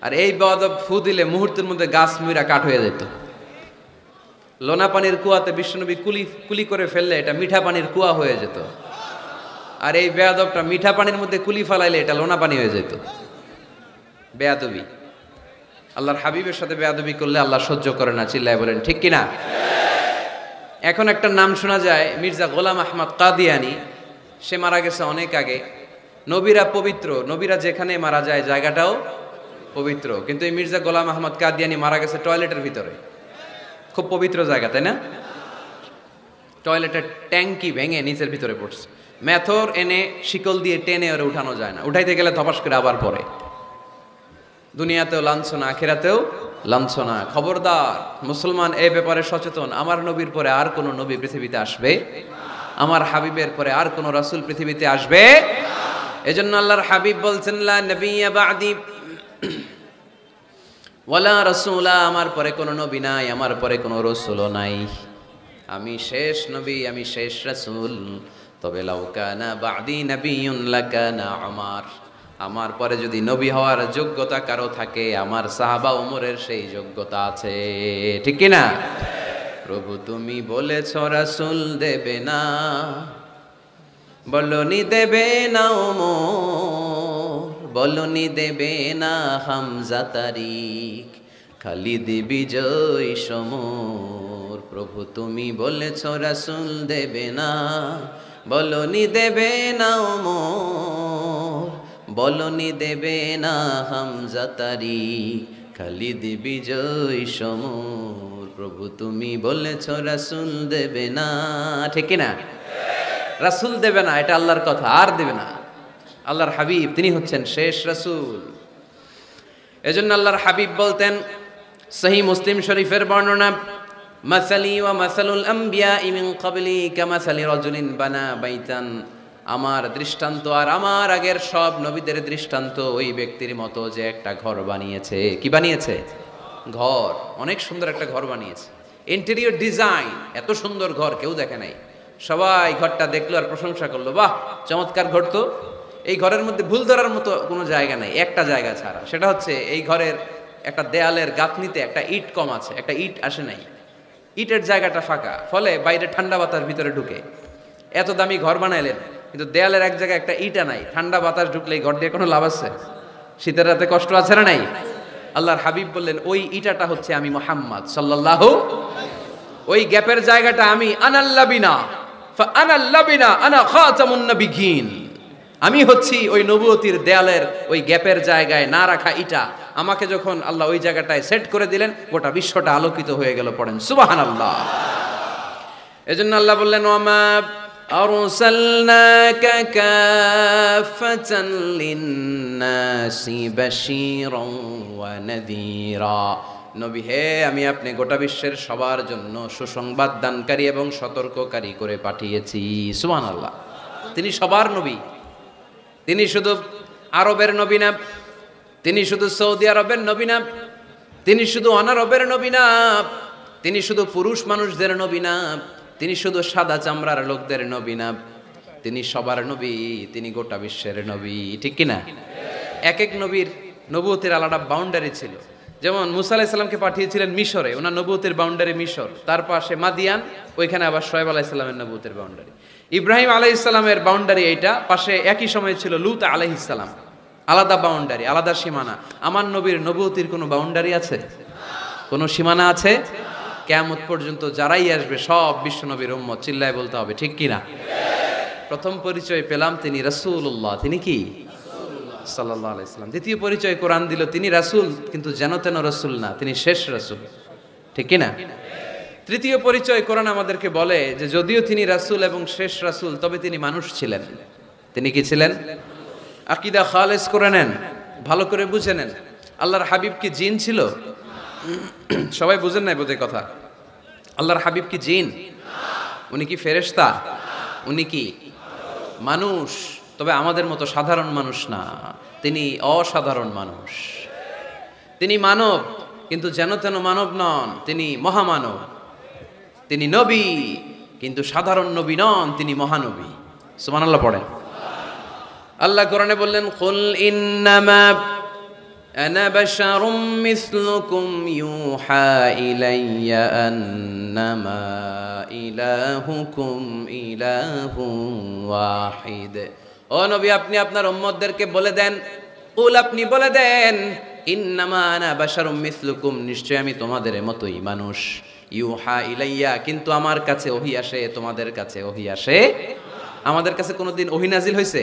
আর এই বেয়াদব ফু দিলে মুহূর্তের মধ্যে গাছ মুইরা কাঠ হয়ে যেত। লোনা পানির কুয়াতে বিশ্বনবী কুলি করে ফেললে এটা মিঠা পানির কুয়া হয়ে যেত, আর এই বেয়াদবটা মিঠা পানির মধ্যে কুলি ফালাইলে এটা লোনা পানি হয়ে যেত। বেয়াদবি। আল্লাহর হাবিবের সাথে বেয়াদবি করলে আল্লাহ সহ্য করে না। চিল্লায় বলেন ঠিক কিনা? এখন একটা নাম শোনা যায়, মির্জা গোলাম আহমদ কাদিয়ানি। সে মারা গেছে অনেক আগে। নবীরা পবিত্র, নবীরা যেখানে মারা যায় জায়গাটাও পবিত্র, কিন্তু এই মির্জা গোলাম আহমদ কাদিয়ানি মারা গেছে টয়লেটের ভিতরে। খুব পবিত্র জায়গা, তাই না? টয়লেটের ট্যাঙ্কি ভেঙে নিচের ভিতরে পড়ছে। মেথর এনে শিকল দিয়ে টেনে ওরে উঠানো যায় না, উঠাইতে গেলে ধপাস করে আবার পড়ে। দুনিয়াতেও লাঞ্ছনা, আখিরাতেও লাঞ্ছনা। খবরদার মুসলমান এই ব্যাপারে সচেতন। আমার নবীর পরে আর কোন নবী পৃথিবীতে আসবে, আমার হাবিবের পরে আর কোন রাসূল পৃথিবীতে আসবে। এজন্য আল্লাহর হাবিব বলছেন, লা নবিয়্যা বা'দি ওয়ালা রাসূলা, আমার পরে কোনো নবী নাই, আমার পরে কোনো রাসূলও নাই, আমি শেষ নবী, আমি শেষ রাসূল। তবে লাউ কানা বা'দি নাবিয়্যুন লাকানা উমর, আমার পরে যদি নবী হওয়ার যোগ্যতা কারো থাকে, আমার সাহাবা ওমরের সেই যোগ্যতা আছে। ঠিক কি না? প্রভু তুমি বলেছ রাসূল দেবে না, বলনি দেবে না ওমর, বলনি দেবে না হামজা তারিক, খালিদ বিজয় সমর। প্রভু তুমি বলেছ রাসূল দেবে না, বলনি দেবে না ওমর, বলনি দেবে না হামজা তারিক, খালিদ বিজয় সমর। প্রভু তুমি বলেছ রাসূল দেবে না। ঠিক কি না? রাসূল দেবে না, এটা আল্লাহর কথা, আর দেবে না। আল্লাহর হাবিব তিনি হচ্ছেন শেষ রাসূল। এজন্য আল্লাহর হাবিব বলতেন, সহিহ মুসলিম শরীফের বর্ণনা, মাসালি ওয়া মাসালুল আমবিয়াই মিন ক্বাবলি কামাসালি রাজুলিন বানা বাইতান, আমার দৃষ্টান্ত আর আমার আগের সব নবীদের দৃষ্টান্ত ওই ব্যক্তির মতো যে একটা ঘর বানিয়েছে। কি বানিয়েছে? ঘর। অনেক সুন্দর একটা ঘর বানিয়েছে, ইন্টেরিয়র ডিজাইন, এত সুন্দর ঘর কেউ দেখে নাই। সবাই ঘরটা দেখলো আর প্রশংসা করলো, বাহ চমৎকার ঘর তো। এই ঘরের মধ্যে ভুল ধরার মতো কোনো জায়গা নেই, একটা জায়গা ছাড়া, সেটা হচ্ছে এই ঘরের একটা দেয়ালের গাঁথনিতে একটা ইট কম আছে, একটা ইট আসে নাই, ইটের জায়গাটা ফাঁকা, ফলে বাইরে ঠান্ডা বাতাস ভিতরে ঢুকে। এত দামি ঘর বানাইলেন কিন্তু দেয়ালের এক জায়গায় একটা ইটা নাই, ঠান্ডা বাতাস ঢুকলে এই ঘর দিয়ে কোনো লাভ আছে? শীতের রাতে কষ্ট আছে না নাই? আল্লাহর হাবিব বললেন, ওই ইটাটা হচ্ছে আমি মুহাম্মদ সাল্লাল্লাহু, ওই গ্যাপের জায়গাটা আমি, আনাল্লাবিনা ফা আনাল্লাবিনা আনা খাতামুন নবিয়্যিন, আমি হচ্ছি ওই নবুয়তির দেয়ালের ওই গ্যাপের জায়গায় না রাখা ইটা। আমাকে যখন আল্লাহ ওই জায়গাটায় সেট করে দিলেন, গোটা বিশ্বটা আলোকিত হয়ে গেল। পড়েন সুবহানাল্লাহ। এজন্য আল্লাহ বললেন, ওয়ামা আরসালনাকা কাফাতান লিন্নাসি বাশীরান ওয়া নাযীরা, নবী হে আমি আপনি গোটা বিশ্বের সবার জন্য সুসংবাদ দানকারী এবং সতর্ককারী করে পাঠিয়েছি। সুবহানাল্লাহ। তিনি সবার নবী, তিনি শুধু আরবের নবী না, তিনি শুধু সৌদি আরবের নবী না, তিনি শুধু অনারবের নবী না, তিনি শুধু পুরুষ মানুষদের নবী না, তিনি শুধু সাদা চামড়ার লোকদের নবী না, তিনি সবার নবী, তিনি গোটা বিশ্বের নবী। ঠিক কিনা? এক এক নবীর নবুয়তের আলাদা বাউন্ডারি ছিল। যেমন মুসা আলাইহিস সালামকে পাঠিয়েছিলেন মিশরে, ওনার নবুয়তের বাউন্ডারি মিশর, তার পাশে মাদিয়ান, ওইখানে আবার শোয়েব আলাইহিস সালামের নবুয়তের বাউন্ডারি। ইব্রাহিম আলাইহিস সালামের বাউন্ডারি এইটা, পাশে একই সময় ছিল লূত আলাইহিস সালাম, আলাদা বাউন্ডারি, আলাদা সীমানা। আমার নবীর নবুয়তির কোনো বাউন্ডারি আছে? কোনো সীমানা আছে? কিয়ামত পর্যন্ত যারাই আসবে সব বিশ্ব নবীর উম্মত। চিল্লায় বলতে হবে ঠিক কিনা? প্রথম পরিচয় পেলাম তিনি রাসূলুল্লাহ, তিনি কি সাল্লাল্লাহু আলাইহি সাল্লাম। দ্বিতীয় পরিচয় কোরআন দিল, তিনি রাসূল কিন্তু যেন তেন রাসূল না, তিনি শেষ রাসূল। ঠিক কিনা? তৃতীয় পরিচয় কোরআন আমাদেরকে বলে যে যদিও তিনি রাসূল এবং শেষ রাসূল, তবে তিনি মানুষ ছিলেন। তিনি কি ছিলেন? আকীদা খালেস করে নেন, ভালো করে বুঝে নেন। আল্লাহর হাবিব কি জিন ছিল? সবাই বুঝেন নাই বোধহয় কথা। আল্লাহর হাবিব কি জিন? উনি কি ফেরেশতা? উনি কি মানুষ? তবে আমাদের মতো সাধারণ মানুষ না, তিনি অসাধারণ মানুষ। তিনি মানব কিন্তু যেন তেন মানব নন, তিনি মহামানব। তিনি নবী কিন্তু সাধারণ নবী নন, তিনি মহানবী। সুবহানাল্লাহ পড়েন। আল্লাহ কোরআনে বললেন, কুল ইন্নামা আনা বাশারুম মিসলুকুম ইউহা ইলাইয়া আন্নামা ইলাহুকুম ইলাহুন ওয়াহিদ। ও নবী, আপনি আপনার উম্মতদেরকে বলে দেন, কুল আপনি বলে দেন, ইন্নামা আনা বাশারুম মিসলুকুম, নিশ্চয় আমি তোমাদের মতোই মানুষ। ইউহা ইলাইয়া, কিন্তু আমার কাছে ওহী আসে, তোমাদের কাছে ওহী আসে। আমাদের কাছে কোনোদিন ওহী নাজিল হয়েছে?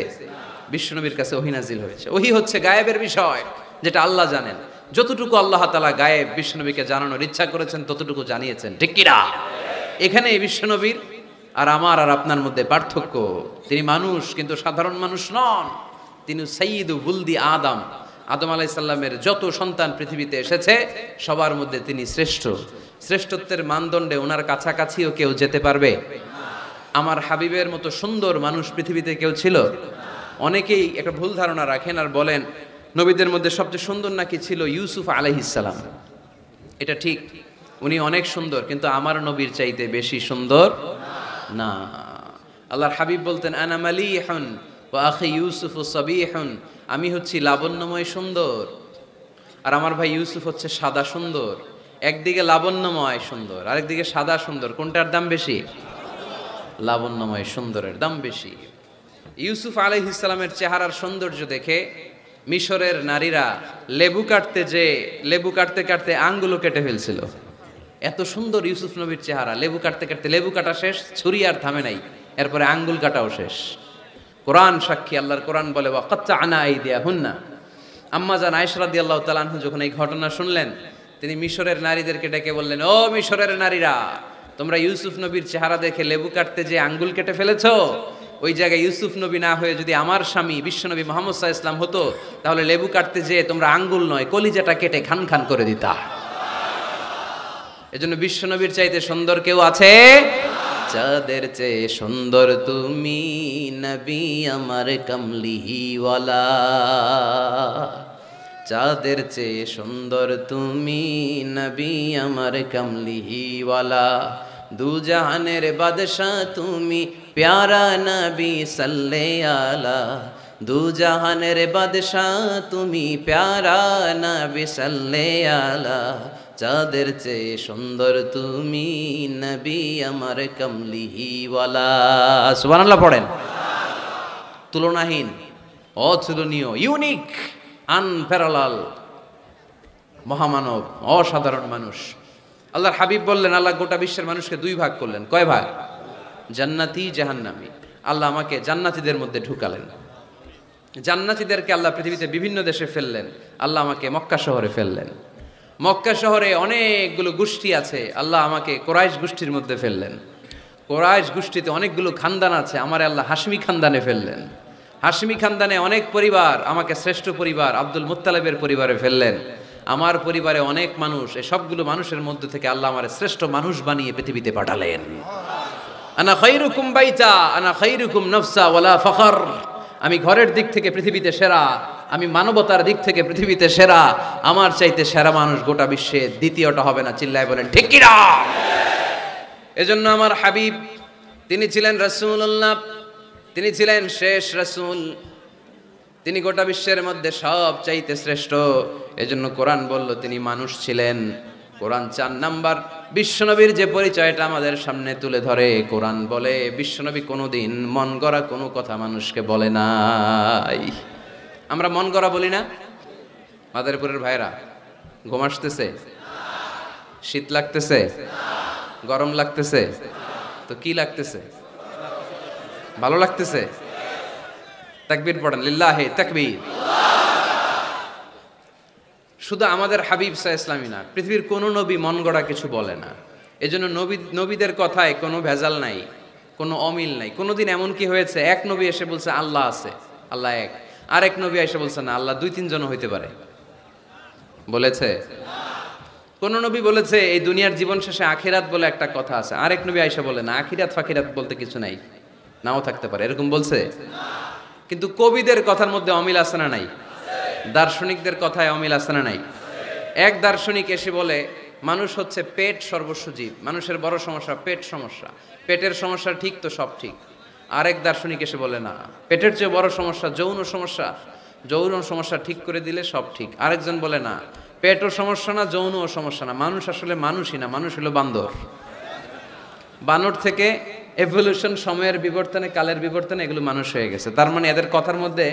বিশ্বনবীর কাছে ওহী নাজিল হয়েছে। ওহী হচ্ছে গায়েবের বিষয়, যেটা আল্লাহ জানেন। যতটুকু আল্লাহ তাআলা গায়েব বিশ্বনবীকে জানানোর ইচ্ছা করেছেন ততটুকু জানিয়েছেন। ঠিক কিনা? এখানে এই বিশ্বনবীর আর আমার আর আপনার মধ্যে পার্থক্য। তিনি মানুষ কিন্তু সাধারণ মানুষ নন, তিনি সাইয়্যিদু বুলদি আদম। আদম আলাইহিস সালামের যত সন্তান পৃথিবীতে এসেছে সবার মধ্যে তিনি শ্রেষ্ঠ। শ্রেষ্ঠত্বের মানদণ্ডে ওনার কাছাকাছিও কেউ যেতে পারবে? আমার হাবিবের মতো সুন্দর মানুষ পৃথিবীতে কেউ ছিল? অনেকেই একটা ভুল ধারণা রাখেন আর বলেন নবীদের মধ্যে সবচেয়ে সুন্দর নাকি ছিল ইউসুফ আলাইহিস সালাম। এটা ঠিক, উনি অনেক সুন্দর, কিন্তু আমার নবীর চাইতে বেশি সুন্দর না। আল্লাহর হাবিব বলতেন আনা মালিহুন ওয়া আখি ইউসুফ সাবিহুন, আমি হচ্ছি লাবণ্যময় সুন্দর আর আমার ভাই ইউসুফ হচ্ছে সাদা সুন্দর। একদিকে লাবণ্যময় সুন্দর, আরেকদিকে সাদা সুন্দর, কোনটার দাম বেশি? লাবণ্যময় সুন্দরের দাম বেশি। ইউসুফ আলাইহিস সালামের চেহারার সৌন্দর্য দেখে মিশরের নারীরা লেবু কাটতে কাটতে আঙ্গুলও কেটে ফেলছিল। এত সুন্দর ইউসুফ নবীর চেহারা, লেবু কাটতে কাটতে লেবু কাটা শেষ, ছুরি আর থামে নাই, এরপরে আঙ্গুল কাটাও শেষ। কোরআন সাক্ষী, আল্লাহর কোরআন বলে ওয়াকাত্তা'না আইদিয়াহুন্না। আম্মা জান আয়েশা রাদিয়াল্লাহু তাআলা আনহা যখন এই ঘটনা শুনলেন, তিনি মিশরের নারীদেরকে ডেকে বললেন, ও মিশরের নারীরা, তোমরা ইউসুফ নবীর চেহারা দেখে লেবু কাটতে যে আঙ্গুল কেটে ফেলেছো, ওই জায়গায় ইউসুফ নবী না হয়ে যদি আমার স্বামী বিশ্বনবী মুহাম্মদ সাল্লাল্লাহু আলাইহি ওয়াসাল্লাম হতো, তাহলে লেবু কাটতে যে তোমরা আঙ্গুল নয় কলিজাটা কেটে খান খান করে দিতা। এজন্য বিশ্বনবীর চাইতে সুন্দর কেউ আছে? চাঁদের চেয়ে সুন্দর তুমি নবী আমার কমলিওয়ালা, চাঁদের চেয়ে সুন্দর তুমি নবী আমার কমলিওয়ালা, দু জাহানের বাদশাহ তুমি প্যারা নবী সাল্লে আলা, দু জাহানের বাদশাহ তুমি প্যারা নবী সাল্লে আলা, চাঁদের চেয়ে সুন্দর তুমি নবী আমার কমলিওয়ালা। সুবহানাল্লাহ পড়েন। তুলনাহীন, অতুলনীয়, ইউনিক, আনপ্যারালাল, মহামানব, অসাধারণ মানুষ। আল্লাহর হাবিব বললেন, আল্লাহ গোটা বিশ্বের মানুষকে দুই ভাগ করলেন। কয় ভাগ? জান্নাতি, জাহান্নামী। আল্লাহ আমাকে জান্নাতীদের মধ্যে ঢুকালেন। জান্নাতীদেরকে আল্লাহ পৃথিবীতে বিভিন্ন দেশে ফেললেন, আল্লাহ আমাকে মক্কা শহরে ফেললেন। মক্কা শহরে অনেকগুলো গোষ্ঠী আছে, আল্লাহ আমাকে কোরাইশ গোষ্ঠীর মধ্যে ফেললেন। কোরাইশ গোষ্ঠীতে অনেকগুলো খানদান আছে, আমার আল্লাহ হাশমি খানদানে ফেললেন। হাশমি খানদানে অনেক পরিবার, আমাকে শ্রেষ্ঠ পরিবার আব্দুল মুত্তালিবের পরিবারে ফেললেন। আমার পরিবারে অনেক মানুষ, এই সবগুলো মানুষের মধ্যে থেকে আল্লাহ আমার শ্রেষ্ঠ মানুষ বানিয়ে পৃথিবীতে পাঠালেন। আনা খায়রুকুম বাইতা আনা খায়রুকুম নফসা ওয়ালা ফখর, আমি ঘরের দিক থেকে পৃথিবীতে সেরা, আমি মানবতার দিক থেকে পৃথিবীতে সেরা, আমার চাইতে সেরা মানুষ গোটা বিশ্বে দ্বিতীয়টা হবে না। চিল্লায় বলেন ঠিক কি না? এজন্য আমার হাবিব, তিনি ছিলেন রাসূলুল্লাহ, তিনি ছিলেন শেষ রাসূল, তিনি গোটা বিশ্বের মধ্যে সব চাইতে শ্রেষ্ঠ। এজন্য কোরআন বলল তিনি মানুষ ছিলেন। কোরআন 4 নাম্বার বিশ্বনবীর যে পরিচয়টা আমাদের সামনে তুলে ধরে, কোরআন বলে বিশ্বনবী কোনোদিন মন গড়া কোনো কথা মানুষকে বলে নাই। আমরা মন গড়া বলি না? মাদারীপুরের ভাইরা, ঘুম আসতেছে? শীত লাগতেছে? গরম লাগতেছে? তো কি লাগতেছে? ভালো লাগতেছে? তাকবীর পড়েন, লিল্লাহি তাকবীর। শুধু আমাদের হাবিব সাল্লাল্লাহু আলাইহি ওয়াসাল্লামই না, পৃথিবীর কোনো নবী মন গড়া কিছু বলে না। এজন্য নবীদের কথায় কোনো ভেজাল নাই, কোনো অমিল নাই। কোনোদিন এমন কি হয়েছে এক নবী এসে বলছে আল্লাহ আছে, আল্লাহ এক, আরেক নবী এসে বলছে না আল্লাহ 2-3 জন হইতে পারে? বলেছে? কোন নবী বলেছে এই দুনিয়ার জীবন শেষে আখিরাত বলে একটা কথা আছে, আরেক নবী আয়েশা বলে না আখিরাত ফাকিরাত বলতে কিছু নাই, নাও থাকতে পারে, এরকম বলছে? কিন্তু কবিদের কথার মধ্যে অমিল আছে না নাই? দার্শনিকদের কথায় অমিল আছে না নাই? এক দার্শনিক এসে বলে মানুষ হচ্ছে পেট সর্বস্ব জীব, মানুষের বড় সমস্যা পেট সমস্যা, পেটের সমস্যা ঠিক তো সব ঠিক। আরেক দার্শনিক এসে বলে না, পেটের চেয়ে বড় সমস্যা যৌন সমস্যা, যৌন সমস্যা ঠিক করে দিলে সব ঠিক। আরেকজন বলে না, পেটও সমস্যা না, যৌনও সমস্যা না, মানুষ আসলে মানুষই না, মানুষ হলো বান্দর। বানর থেকে এভলিউশন, সময়ের বিবর্তনে, কালের বিবর্তনে এগুলো মানুষ হয়ে গেছে। তার মানে এদের কথার মধ্যে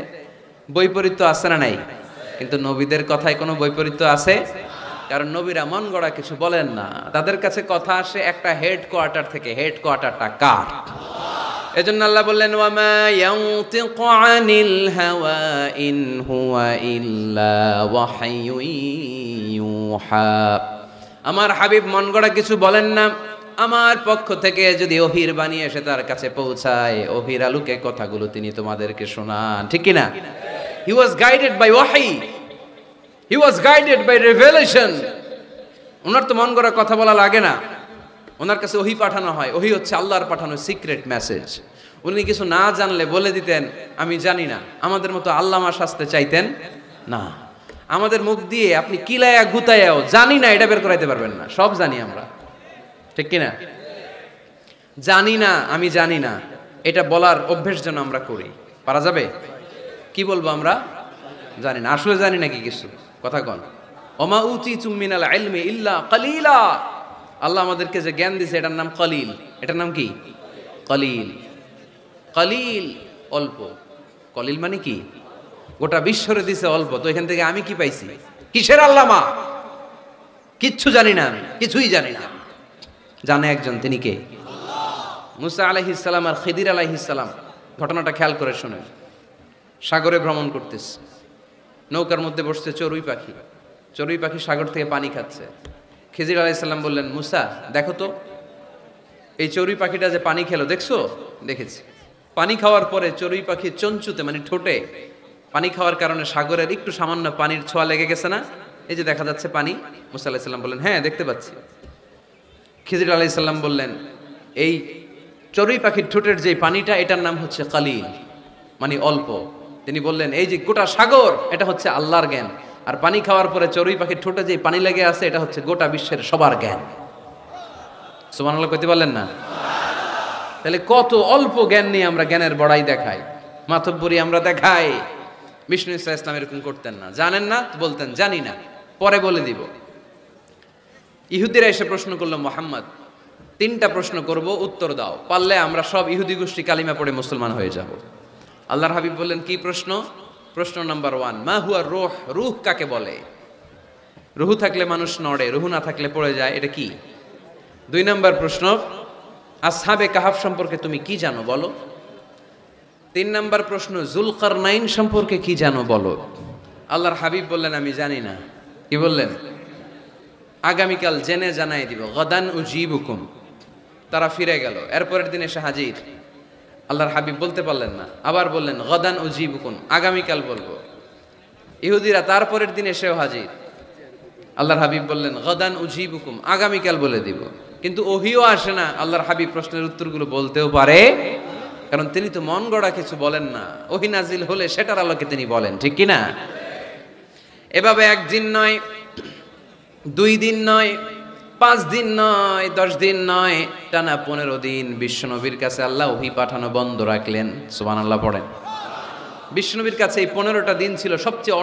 বৈপরীত্য আছে না নাই? কিন্তু নবীদের কথায় কোনো বৈপরীত্য আছে? কারণ নবীরা মন গড়া কিছু বলেন না, তাদের কাছে কথা আসে একটা হেডকোয়ার্টার থেকে। হেডকোয়ার্টারটা কার? এজন্য আল্লাহ বললেন ওয়ামা ইয়ানতিকু আনিল হাওয়া ইন হুয়া ইল্লা ওয়াহয়ুন ইউহা। আমার হাবিব মন গড়া কিছু বলেন না, আমার পক্ষ থেকে যদি ওহির বানিয়ে এসে তার কাছে পৌঁছায়, ওহির আলোকে কথাগুলো তিনি তোমাদেরকে শোনান, ঠিক কি না? He was guided by wahi, he was guided by revelation. ওনার তো মন গড়া কথা বলা লাগে না, ওনার কাছে ওহি পাঠানো হয়। ওহি হচ্ছে আল্লাহর পাঠানো সিক্রেট মেসেজ। উনি কিছু না জানলে বলে দিতেন আমি জানি না, আমাদের মতো আল্লামা সাজতে চাইতেন না, আমাদের মুখ দিয়ে আপনি কিলায়া গুতায়াও জানি না এটা বের করাইতে পারবেন না। সব জানি আমরা, ঠিক কিনা? জানি না, আমি জানি না, এটা বলার অভ্যেস যেন আমরা করি। পারা যাবে? কি বলবো আমরা? জানি না। আসলে জানি নাকি কিছু? কথা কন। ওমা উতিতুম মিনাল ইলমি ইল্লা কালিলা। আল্লাহ আমাদেরকে যে জ্ঞান দিয়েছে এটার নাম কলিল। এটার নাম কি? কলিল। কলিল, অল্প। কলিল মানে কি? গোটা বিশ্বরে দিছে অল্প, তো এখান থেকে আমি কি পাইছি? কিসের আল্লামা? কিচ্ছু জানি না, আমি কিছুই জানি না। জানে একজন, তিনি কে? মুসা আলাইহিস সালাম আর খিদির আলাইহিস সালাম। ঘটনাটা খেয়াল করে শুনেন। সাগরে ভ্রমণ করতেছে, নৌকার মধ্যে বসছে চড়ুই পাখি। চড়ুই পাখি সাগর থেকে পানি খাচ্ছে। খিজির আলাইহিস সালাম বললেন, মুসা দেখো তো, এই চড়ুই পাখিটা যে পানি খেলো দেখছো? দেখেছি। পানি খাওয়ার পরে চড়ুই পাখি চঞ্চুতে মানে ঠোঁটে পানি খাওয়ার কারণে সাগরের একটু সামান্য পানির ছোঁয়া লেগে গেছে না? এই যে দেখা যাচ্ছে পানি। মুসা আলাইহিস সালাম বললেন, হ্যাঁ দেখতে পাচ্ছি। খিজির আলাইহিস সালাম বললেন, এই চড়ুই পাখির ঠোঁটের যে পানিটা, এটার নাম হচ্ছে কালিল, মানে অল্প। তিনি বললেন, এই যে গোটা সাগর, এটা হচ্ছে আল্লাহর জ্ঞান, আর পানি খাওয়ার পরে চড়ুই পাখির ঠোঁটে যে পানি লেগে আছে, এটা হচ্ছে গোটা বিশ্বের সবার জ্ঞান। সুবহানাল্লাহ কইতে পারলেন না? তাহলে কত অল্প জ্ঞান নিয়ে আমরা জ্ঞানের বড়াই দেখাই, মাতব্বরি আমরা দেখাই। বিষ্ণু ইসলাম এরকম করতেন না। জানেন না বলতেন জানি না, পরে বলে দিব। ইহুদিরা এসে প্রশ্ন করলো, মুহাম্মদ 3টা প্রশ্ন করব, উত্তর দাও, পারলে আমরা সব ইহুদি গোষ্ঠী কালিমা পড়ে মুসলমান হয়ে যাব। আল্লাহর হাবিব বললেন, কি প্রশ্ন? প্রশ্ন নাম্বার 1, মা হুয়া রূহ, রূহ কাকে বলে? রূহ থাকলে মানুষ নড়ে, রূহ না থাকলে পড়ে যায়, এটা কি? 2 নাম্বার প্রশ্ন, আসহাবে কাহাফ সম্পর্কে তুমি কি জানো বলো। 3 নাম্বার প্রশ্ন, যুলকারনাইন সম্পর্কে কি জানো বলো। আল্লাহর হাবিব বললেন, আমি জানি না। কি বললেন? আগামীকাল জেনে জানাই দিব। গদান উজিবুকুম। তারা ফিরে গেল, এরপরের দিন এসে হাজির। আল্লাহর হাবিব বলতে পারলেন না, আবার বললেন গদান উজিবুকুম, আগামীকাল বলবো। ইহুদিরা তারপরের দিন এসেও হাজির। আল্লাহর হাবিব বললেন গদান উজিবুকুম, আগামীকাল বলে দিব। কিন্তু ওহিও আসে না, আল্লাহর হাবিব প্রশ্নের উত্তরগুলো বলতেও পারে, কারণ তিনি তো মন গড়া কিছু বলেন না। ওহি নাজিল হলে সেটার আলোকে তিনি বলেন, ঠিক কি না? এভাবে 1 দিন নয়, 2 দিন নয়, 5 দিন নয়, 10 দিন নয়, টানা 15 দিন বিশ্বনবীর কাছে আল্লাহ ওহী পাঠানো বন্ধ রাখলেন। সুবহানাল্লাহ পড়েন। বিশ্বনবীর কাছে এই 15টা দিন ছিল সবচেয়ে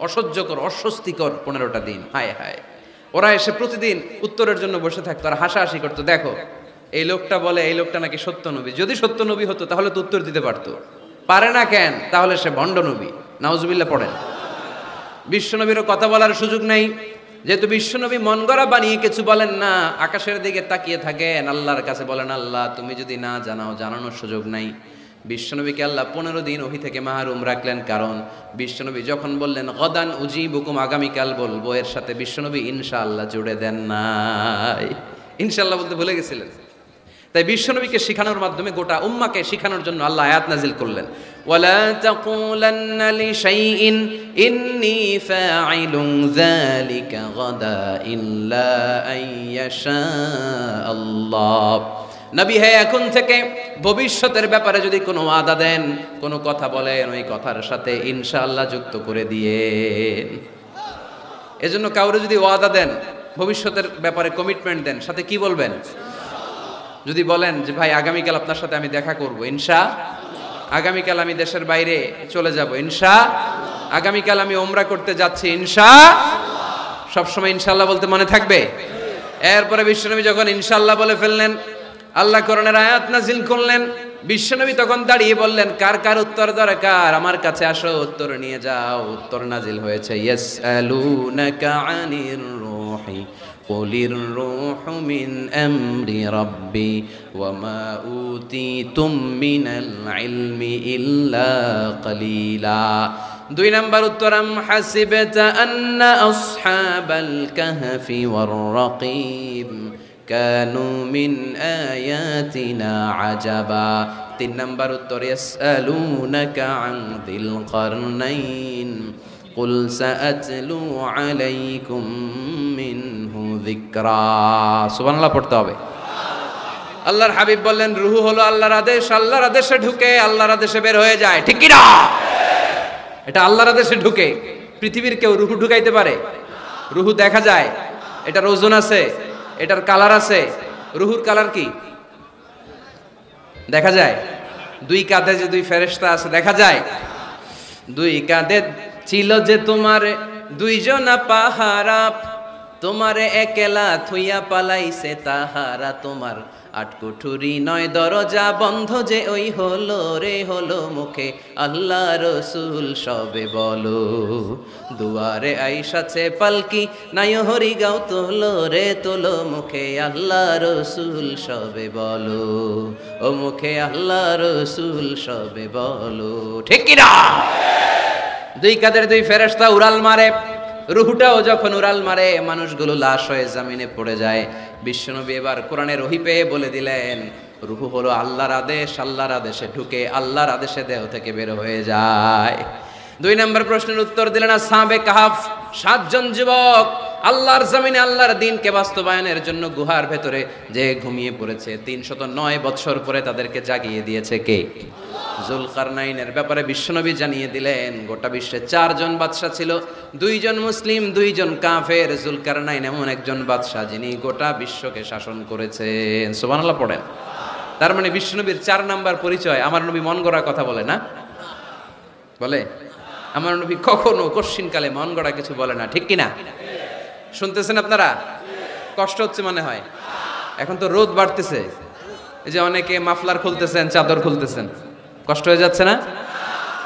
অসহ্যকর, অস্বস্তিকর 15টা দিন। হায় হায়, ওরা এসে প্রতিদিন উত্তরের জন্য বসে থাকতো আর হাসাহাসি করতো, দেখো এই লোকটা বলে এই লোকটা নাকি সত্য নবী। যদি সত্য নবী হতো তাহলে তো উত্তর দিতে পারতো, পারে না কেন? তাহলে সে ভণ্ড নবী। নাউজুবিল্লাহ পড়েন। বিশ্বনবীরও কথা বলার সুযোগ নেই, যেহেতু বিশ্বনবী মন গড়া বানিয়ে কিছু বলেন না, আকাশের দিকে তাকিয়ে থাকেন, আল্লাহর কাছে বলেন, আল্লাহ তুমি যদি না জানাও, জানানোর সুযোগ নাই। বিশ্বনবীকে আল্লাহ 15 দিন ওহী থেকে মাহরুম রাখলেন, কারণ বিশ্বনবী যখন বললেন গদান উজিবুকুম, আগামীকাল বলবো, এর সাথে বিশ্বনবী ইনশাআল্লাহ জুড়ে দেন নাই। ইনশাআল্লাহ বলতে ভুলে গেছিলেন। তাই বিশ্বনবীকে শিখানোর মাধ্যমে গোটা উম্মাকে শিখানোর জন্য আল্লাহ আয়াত নাজিল করলেন, ওয়ালা তাকুলান্না লিশাইইন ইন্নী ফাঈলুন যালিকা গাদা ইল্লা আইয়াশা আল্লাহ। নবী হে, এখন থেকে ভবিষ্যতের ব্যাপারে যদি কোনো ওয়াদা দেন, কোনো কথা বলেন, ওই কথার সাথে ইনশাআল্লাহ যুক্ত করে দিয়েন। এজন্য কাউরে যদি ওয়াদা দেন, ভবিষ্যতের ব্যাপারে কমিটমেন্ট দেন, সাথে কি বলবেন? যদি বলেন যে ভাই আগামীকাল আপনার সাথে আমি দেখা করব, আগামীকাল আমি দেশের বাইরে চলে যাব, আগামীকাল আমি ওমরা করতে যাচ্ছি, সবসময় ইনশাআল্লাহ বলতে মনে থাকবে। এরপরে বিশ্বনবী যখন ইনশাআল্লাহ বলে ফেললেন, আল্লাহ কোরআনের আয়াত নাজিল করলেন। বিশ্বনবী তখন দাঁড়িয়ে বললেন, কার কার উত্তর দরকার আমার কাছে আসো, উত্তর নিয়ে যাও। উত্তর নাজিল হয়েছে, ইয়াসআলুনাকা আনির রূহি কুলির রূহু মিন আমরি রাব্বি ওয়া মা উতিতুম মিনাল ইলমি ইল্লা কালিলা। 2 নাম্বার উত্তর, আম হাসিবতা আন্না আসহাবাল কাহফি ওয়ার রাকিব কানু মিন আয়াতিনা আজাবা। 3 নাম্বার উত্তর, ইয়াসআলুনাকা আন যিল কারনাইন কুল সাআতলু আলাইকুম মিনহু যিকরা। সুবহানাল্লাহ পড়তে হবে। আল্লাহর হাবিব বললেন, রূহ হলো আল্লাহর আদেশ, আল্লাহর আদেশে ঢুকে আল্লাহর আদেশে বের হয়ে যায়, ঠিক কি না? এটা আল্লাহর আদেশে ঢুকে। পৃথিবীর কেউ রুহু ঢুকাইতে পারে? রুহু দেখা যায়, এটার ওজন আছে, এটার কালার আছে। রুহুর কালার কি দেখা যায়? দুই কাঁধে যে দুই ফেরেশতা আছে দেখা যায়? দুই কাঁধে ছিল যে তোমার দুইজনা পাহারা, তোমারে একলা থুইয়া পালাইছে তাহারা। তোমার আটকুঠুরি নয় দরজা বন্ধ যে ওই হলো রে হলো মুখে আল্লাহ রসুল সবে বলো। দুয়ারে আইসাছে পালকি নাই হরি গাও তোলো রে তোলো মুখে আল্লাহ রসুল সবে বলো। ও মুখে আল্লাহ রসুল সবে বলো। ঠিক কিনা? দুই কাদের দুই ফেরেশতা উড়াল মারে। রুহুটাও যখন উড়াল মারে মানুষগুলো লাশ হয়ে জামিনে পড়ে যায়। বিশ্বনবী এবার কোরআনের ওহী পেয়ে বলে দিলেন, রুহু হলো আল্লাহর আদেশ, আল্লাহর আদেশে ঢুকে আল্লাহর আদেশে দেহ থেকে বের হয়ে যায়। দুই নম্বর প্রশ্নের উত্তর দিলেন আসহাবে কাহাফ, 7 জন যুবক আল্লাহর জমিনে আল্লাহর দ্বীনকে বাস্তবায়নের জন্য গুহার ভেতরে যে ঘুমিয়ে পড়েছে। 309 বছর পরে তাদেরকে জাগিয়ে দিয়েছে কে? জুলকারনাইনের ব্যাপারে বিশ্বনবী জানিয়ে দিলেন গোটা বিশ্বে 4 জন বাদশা ছিল, 2 জন মুসলিম 2 জন কাফের। জুলকারনাইন এমন একজন বাদশা যিনি গোটা বিশ্বকে শাসন করেছেন। সুবহানাল্লাহ পড়েন। তার মানে বিশ্বনবীর 4 নাম্বার পরিচয়, আমার নবী মন গড়া কথা বলে না, বলে? আমার নবী কখনো কশ্চিনকালে মন গড়া কিছু বলে না, ঠিক কিনা? শুনতেছেন আপনারা? কষ্ট হচ্ছে মনে হয়। এখন তো রোদ বাড়তেছে, এই যে অনেকে মাফলার খুলতেছেন, চাদর খুলতেছেন, কষ্ট হয়ে যাচ্ছে না?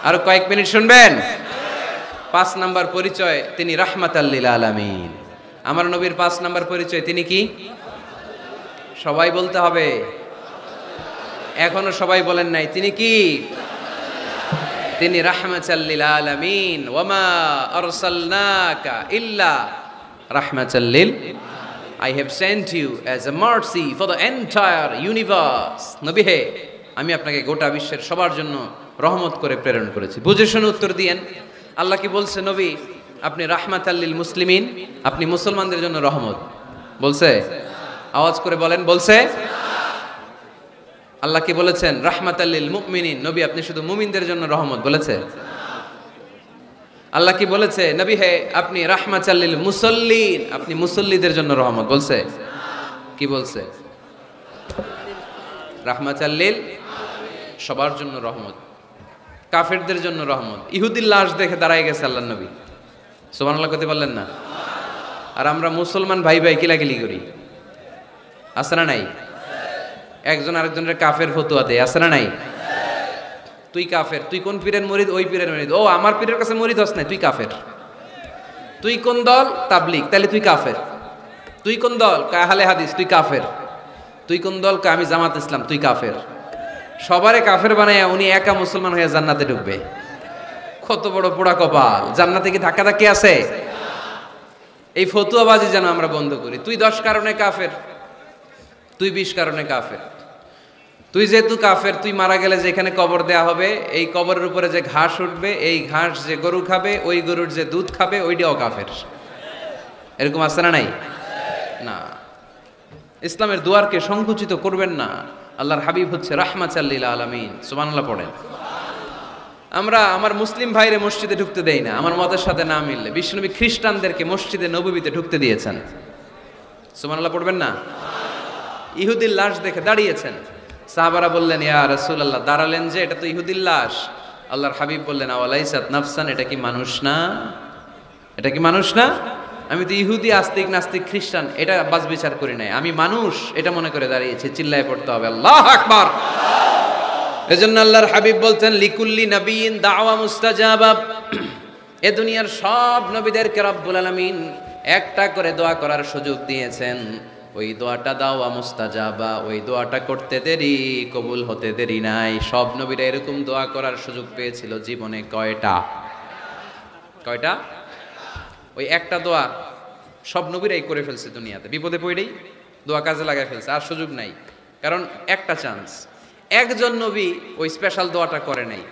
আর কয়েক মিনিট শুনবেন। 5 নাম্বার পরিচয়, তিনি রাহমাতাল লিল আলামিন। আমার নবীর 5 নাম্বার পরিচয়, তিনি কি? সবাই বলতে হবে, এখনো সবাই বলেন নাই। তিনি কি? তিনি রাহমাতাল লিল আলামিন। ওয়ামা আরসালনাকা ইল্লা রাহমাতাল লিল, I have sent you as a mercy for the entire universe. নবী হে, আমি আপনাকে গোটা বিশ্বের সবার জন্য রহমত করে প্রেরণ করেছি। বুঝে শুনে উত্তর দিয়েন। আল্লাহ কি বলছে? নবী আপনি রাহমাতাল লিল মুসলিমিন, আপনি মুসলমানদের জন্য রহমত বলছে? আওয়াজ করে বলেন, বলছে? আল্লাহ কি বলেছেন? রাহমাতাল লিল মুমিনিন, নবী আপনি শুধু মুমিনদের জন্য রহমত বলেছে? আল্লাহ কি বলেছে? নবী হে আপনি রাহমাতাল লিল মুসাল্লিন, আপনি মুসল্লিদের জন্য রহমত বলছে? কি বলছে? রাহমাতাল লিল, সবার জন্য রহমত, কাফেরদের জন্য রহমত। ইহুদির লাশ দেখে দাঁড়ায় গেছে আল্লাহ নবী, সুবহানাল্লাহ করতে পারলেন না? আর আমরা মুসলমান ভাই ভাই কিলাকিলি করি, আছে না নাই? একজন আরেকজনের কাফের ফতুয়া দেয়, আছে না নাই? তুই কাফের, তুই কোন পীরের মুরিদ? ওই পীরের মুরিদ। ও আমার পীরের কাছে মুরিদ হস নাই, তুই কাফের। তুই কোন দল? তাবলীগ, তাহলে তুই কাফের। তুই কোন দল? আহলে হাদিস, তুই কাফের। তুই কোন দল? আমি জামাত ইসলাম, তুই কাফের। সবারে কাফের বানায় উনি একা মুসলমান হয়ে জান্নাতে ঢুকবে। কত বড় পোড়া কপাল! জান্নাতে কি ধাক্কা ধাক্কি আছে? এই ফতুয়াবাজি যেন আমরা বন্ধ করি। তুই 10 কারণে কাফের, তুই 20 কারণে কাফের। তুই যেহেতু কাফের, তুই মারা গেলে যেখানে কবর দেয়া হবে, এই কবরের উপরে যে ঘাস উঠবে, এই ঘাস যে গরু খাবে, ওই গরুর যে দুধ খাবে, ওইটাও কাফের। এরকম আছে না নাই? না। ইসলামের দুয়ারকে সংকুচিত করবেন না। আল্লাহর হাবিব হচ্ছে রাহমাতাল লিল আলামিন। সুবহানাল্লাহ পড়েন। আমরা আমার মুসলিম ভাইরে মসজিদে ঢুকতে দেই না, আমার মতের সাথে না মিললে। বিশ্বনবী খ্রিস্টানদেরকে মসজিদে নববীতে ঢুকতে দিয়েছেন। সুবহানাল্লাহ পড়বেন না? ইহুদির লাশ দেখে দাঁড়িয়েছেন। সাহাবারা বললেন, ইয়া রাসূলুল্লাহ, দাঁড়ালেন যে, এটা তো ইহুদির লাশ। আল্লাহর হাবিব বললেন, আওয়ালাইসাত নাফসান, এটা কি মানুষ না? এটা কি মানুষ না? আমি তো ইহুদি, আস্তিক, নাস্তিক, খ্রিস্টান এটা বাস বিচার করি নাই, আমি মানুষ এটা মনে করে দাঁড়িয়েছি। চিল্লায় পড়তে হবে আল্লাহু আকবার। এজন্য আল্লাহর হাবিব বলতেন, লিকুল্লি নাবিয়িন দাওয়া মুস্তাজাবা। এ দুনিয়ার সব নবীদেরকে রব্বুল আলামিন একটা করে দোয়া করার সুযোগ দিয়েছেন। ওই দোয়াটা দাওয়া মুস্তাজাবা, ওই দোয়াটা করতে দেরি, কবুল হতে দেরি নাই। সব নবীরা এরকম দোয়া করার সুযোগ পেয়েছিল জীবনে। কয়টা? কয়টা? ওই একটা দোয়া সব নবীরাই করে ফেলছে দুনিয়াতে। বিপদে পড়েই দোয়া কাজে লাগায় ফেলছে, আর সুযোগ নাই। কারণ একটা চান্স, একজন নবী ওই স্পেশাল দোয়াটা করে নাই।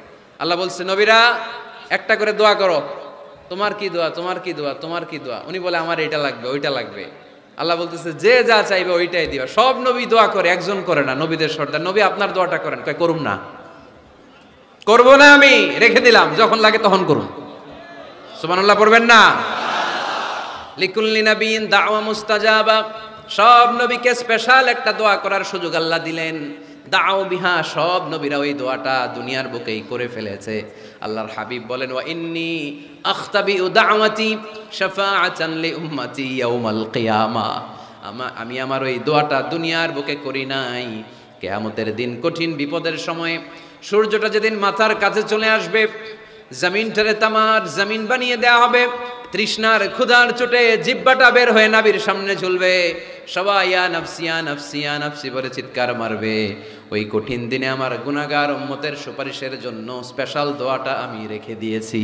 আল্লাহ বলছে, নবীরা একটা করে দোয়া করো। তোমার কি দোয়া? তোমার কি দোয়া? তোমার কি দোয়া? উনি বলে, আমার এটা লাগবে, ওইটা লাগবে। আল্লাহ বলতেছে, যে যা চাইবে ওইটাই দিবা। সব নবী দোয়া করে, একজন করে না। নবীদের সর্দার নবী, আপনার দোয়াটা করেন। কয়, করুম না। করব না, আমি রেখে দিলাম, যখন লাগে তখন করুন। সুবহানাল্লাহ পড়বেন না? লিকুল্লি নাবিয়িন দাওয়া মুস্তাজাবা, সব নবীকে স্পেশাল একটা দোয়া করার সুযোগ আল্লাহ দিলেন। দাও বিহা, সব নবীরা ওই দোয়াটা দুনিয়ার বুকেই করে ফেলেছে। আল্লাহর হাবিব বলেন, ওয়া ইন্নী আখতাবিউ দাওয়াতি শাফাআতান লি উম্মতি ইয়াউমাল কিয়ামা, আমি আমার ওই দোয়াটা দুনিয়ার বুকে করি নাই, কিয়ামতের দিন কঠিন বিপদের সময়ে সূর্যটা যেদিন মাথার কাছে চলে আসবে, জমিনটারে তামার জমিন বানিয়ে দেয়া হবে, তৃষ্ণার ক্ষুধার চোটে জিহ্বাটা বের হয়ে নাবির সামনে ঝুলবে, সবাই ইয়া নাফসি ইয়া নাফসি ইয়া নাফসি বলে চিৎকার মারবে। ওই কঠিন দিনে আমার গুনাহগার উম্মতের সুপারিশের জন্য স্পেশাল দোয়াটা আমি রেখে দিয়েছি।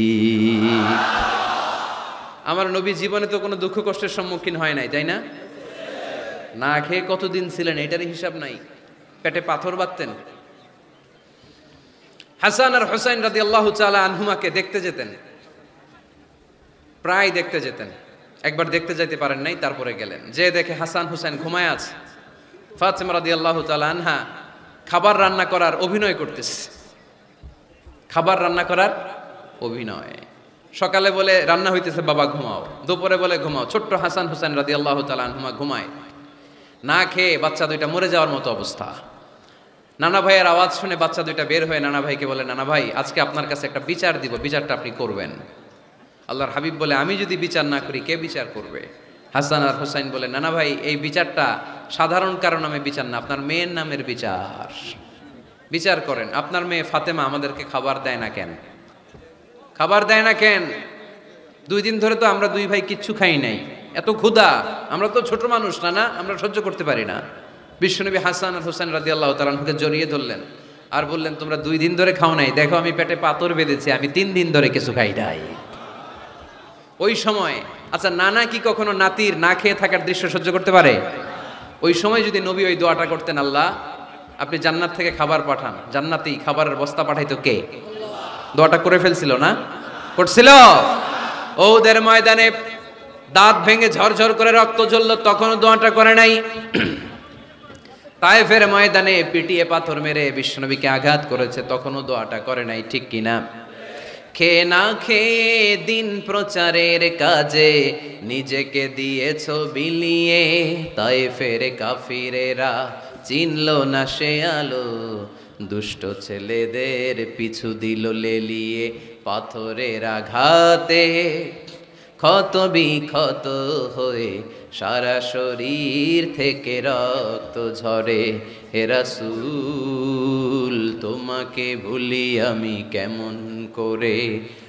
আমার নবী জীবনে তো কোনো দুঃখ কষ্টের সম্মুখীন হয় নাই, তাই না? না খেয়ে কতদিন ছিলেন এটারই হিসাব নাই, পেটে পাথর বাঁধতেন। হাসান আর হুসাইন রাদিয়াল্লাহু তাআলা আনহুমাকে দেখতে যেতেন, প্রায় দেখতে যেতেন। একবার দেখতে যাইতে পারেন নাই, তারপরে গেলেন, যে দেখে হাসান হুসাইন ঘুমায় আছে। ফাতেমা রাদিয়াল্লাহু তাআলা আনহা খাবার রান্না করার অভিনয় করতেছে, খাবার রান্না করার অভিনয়। সকালে বলে রান্না হইতেছে, বাবা ঘুমাও। দুপুরে বলে ঘুমাও। ছোট্ট হাসান হুসাইন রাদিয়াল্লাহু তাআলা আনহুমা ঘুমায়, না খেয়ে বাচ্চা দুইটা মরে যাওয়ার মতো অবস্থা। নানা ভাইয়ের আওয়াজ শুনে বাচ্চা দুইটা বের হয়ে নানা ভাইকে বলে, নানা ভাই আজকে আপনার কাছে একটা বিচার দিব, বিচারটা আপনি করবেন। আল্লাহর হাবিব বলে, আমি যদি বিচার না করি কে বিচার করবে? হাসান আর হুসাইন বলে, নানা ভাই এই বিচারটা সাধারণ কারণ নামে বিচার না, আপনার মেয়ের নামের বিচার। বিচার করেন, আপনার মেয়ে ফাতেমা আমাদেরকে খাবার দেয় না কেন? খাবার দেয় না কেন? 2 দিন ধরে তো আমরা 2 ভাই কিচ্ছু খাই নাই, এত ক্ষুধা, আমরা তো ছোট মানুষ না, আমরা সহ্য করতে পারি না। বিশ্বনবী হাসান আর হুসাইন রাদিয়াল্লাহু তাআলা আনহুকে জড়িয়ে ধরলেন আর বললেন, তোমরা 2 দিন ধরে খাও নাই, দেখো আমি পেটে পাথর বেঁধেছি, আমি 3 দিন ধরে কিছু খাই নাই। ওই সময় আচ্ছা, নানা কি কখনো নাতির না খেয়ে থাকার দৃশ্য সহ্য করতে পারে? ওই সময় যদি নবী ওই দোয়াটা করতেন, আল্লাহ আপনি জান্নাত থেকে খাবার পাঠান, জান্নাতি খাবারের বস্তা পাঠাইতো কে? দোয়াটা করে ফেলছিল না? করছিল? ওদের ময়দানে দাঁত ভেঙে ঝরঝর করে রক্ত ঝরল, তখনও দোয়াটা করে নাই। তায়েফের ময়দানে পিটিয়ে পাথর মেরে বিশ্বনবীকে আঘাত করেছে, তখনও দোয়াটা করে নাই, ঠিক কিনা? খেয়ে না খেয়ে দিন প্রচারের কাজে নিজেকে দিয়েছ বিলিয়ে, তায়েফের কাফিরেরা চিনল না সে আলো, দুষ্ট ছেলেদের পিছু দিল লেলিয়ে, পাথরের আঘাতে ক্ষত বিক্ষত হয়ে সারা শরীর থেকে রক্ত ঝরে। হে রাসূল তোমাকে ভুলি আমি কেমন করে,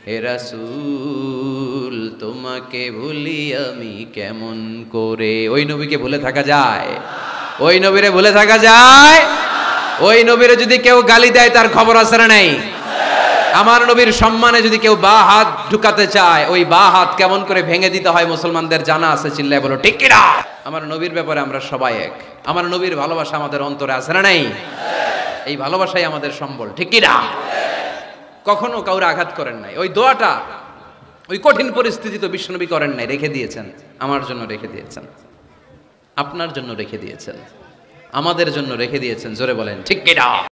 হে রাসূল তোমাকে ভুলি আমি কেমন করে। ওই নবীকে ভুলে থাকা যায়? ওই নবীরে ভুলে থাকা যায়? ওই নবীরে যদি কেউ গালি দেয় তার খবর আছে না নাই? আমার নবীর সম্মানে যদি কেউ বা হাত ঢুকাতে চায়, ওই বা হাত কেমন করে ভেঙে দিতে হয় মুসলমানদের জানা আছে, চিল্লায় বলো ঠিক কিনা? আমার নবীর ব্যাপারে আমরা সবাই এক, আমার নবীর ভালোবাসা আমাদের অন্তরে আছে না নাই? এই ভালোবাসাই আমাদের সম্বল, ঠিক কিনা? কখনো কাউরে আঘাত করেন নাই। ওই দোয়াটা ওই কঠিন পরিস্থিতি তো বিশ্বনবী করেন নাই, রেখে দিয়েছেন, আমার জন্য রেখে দিয়েছেন, আপনার জন্য রেখে দিয়েছেন, আমাদের জন্য রেখে দিয়েছেন। জোরে বলেন ঠিক কিনা?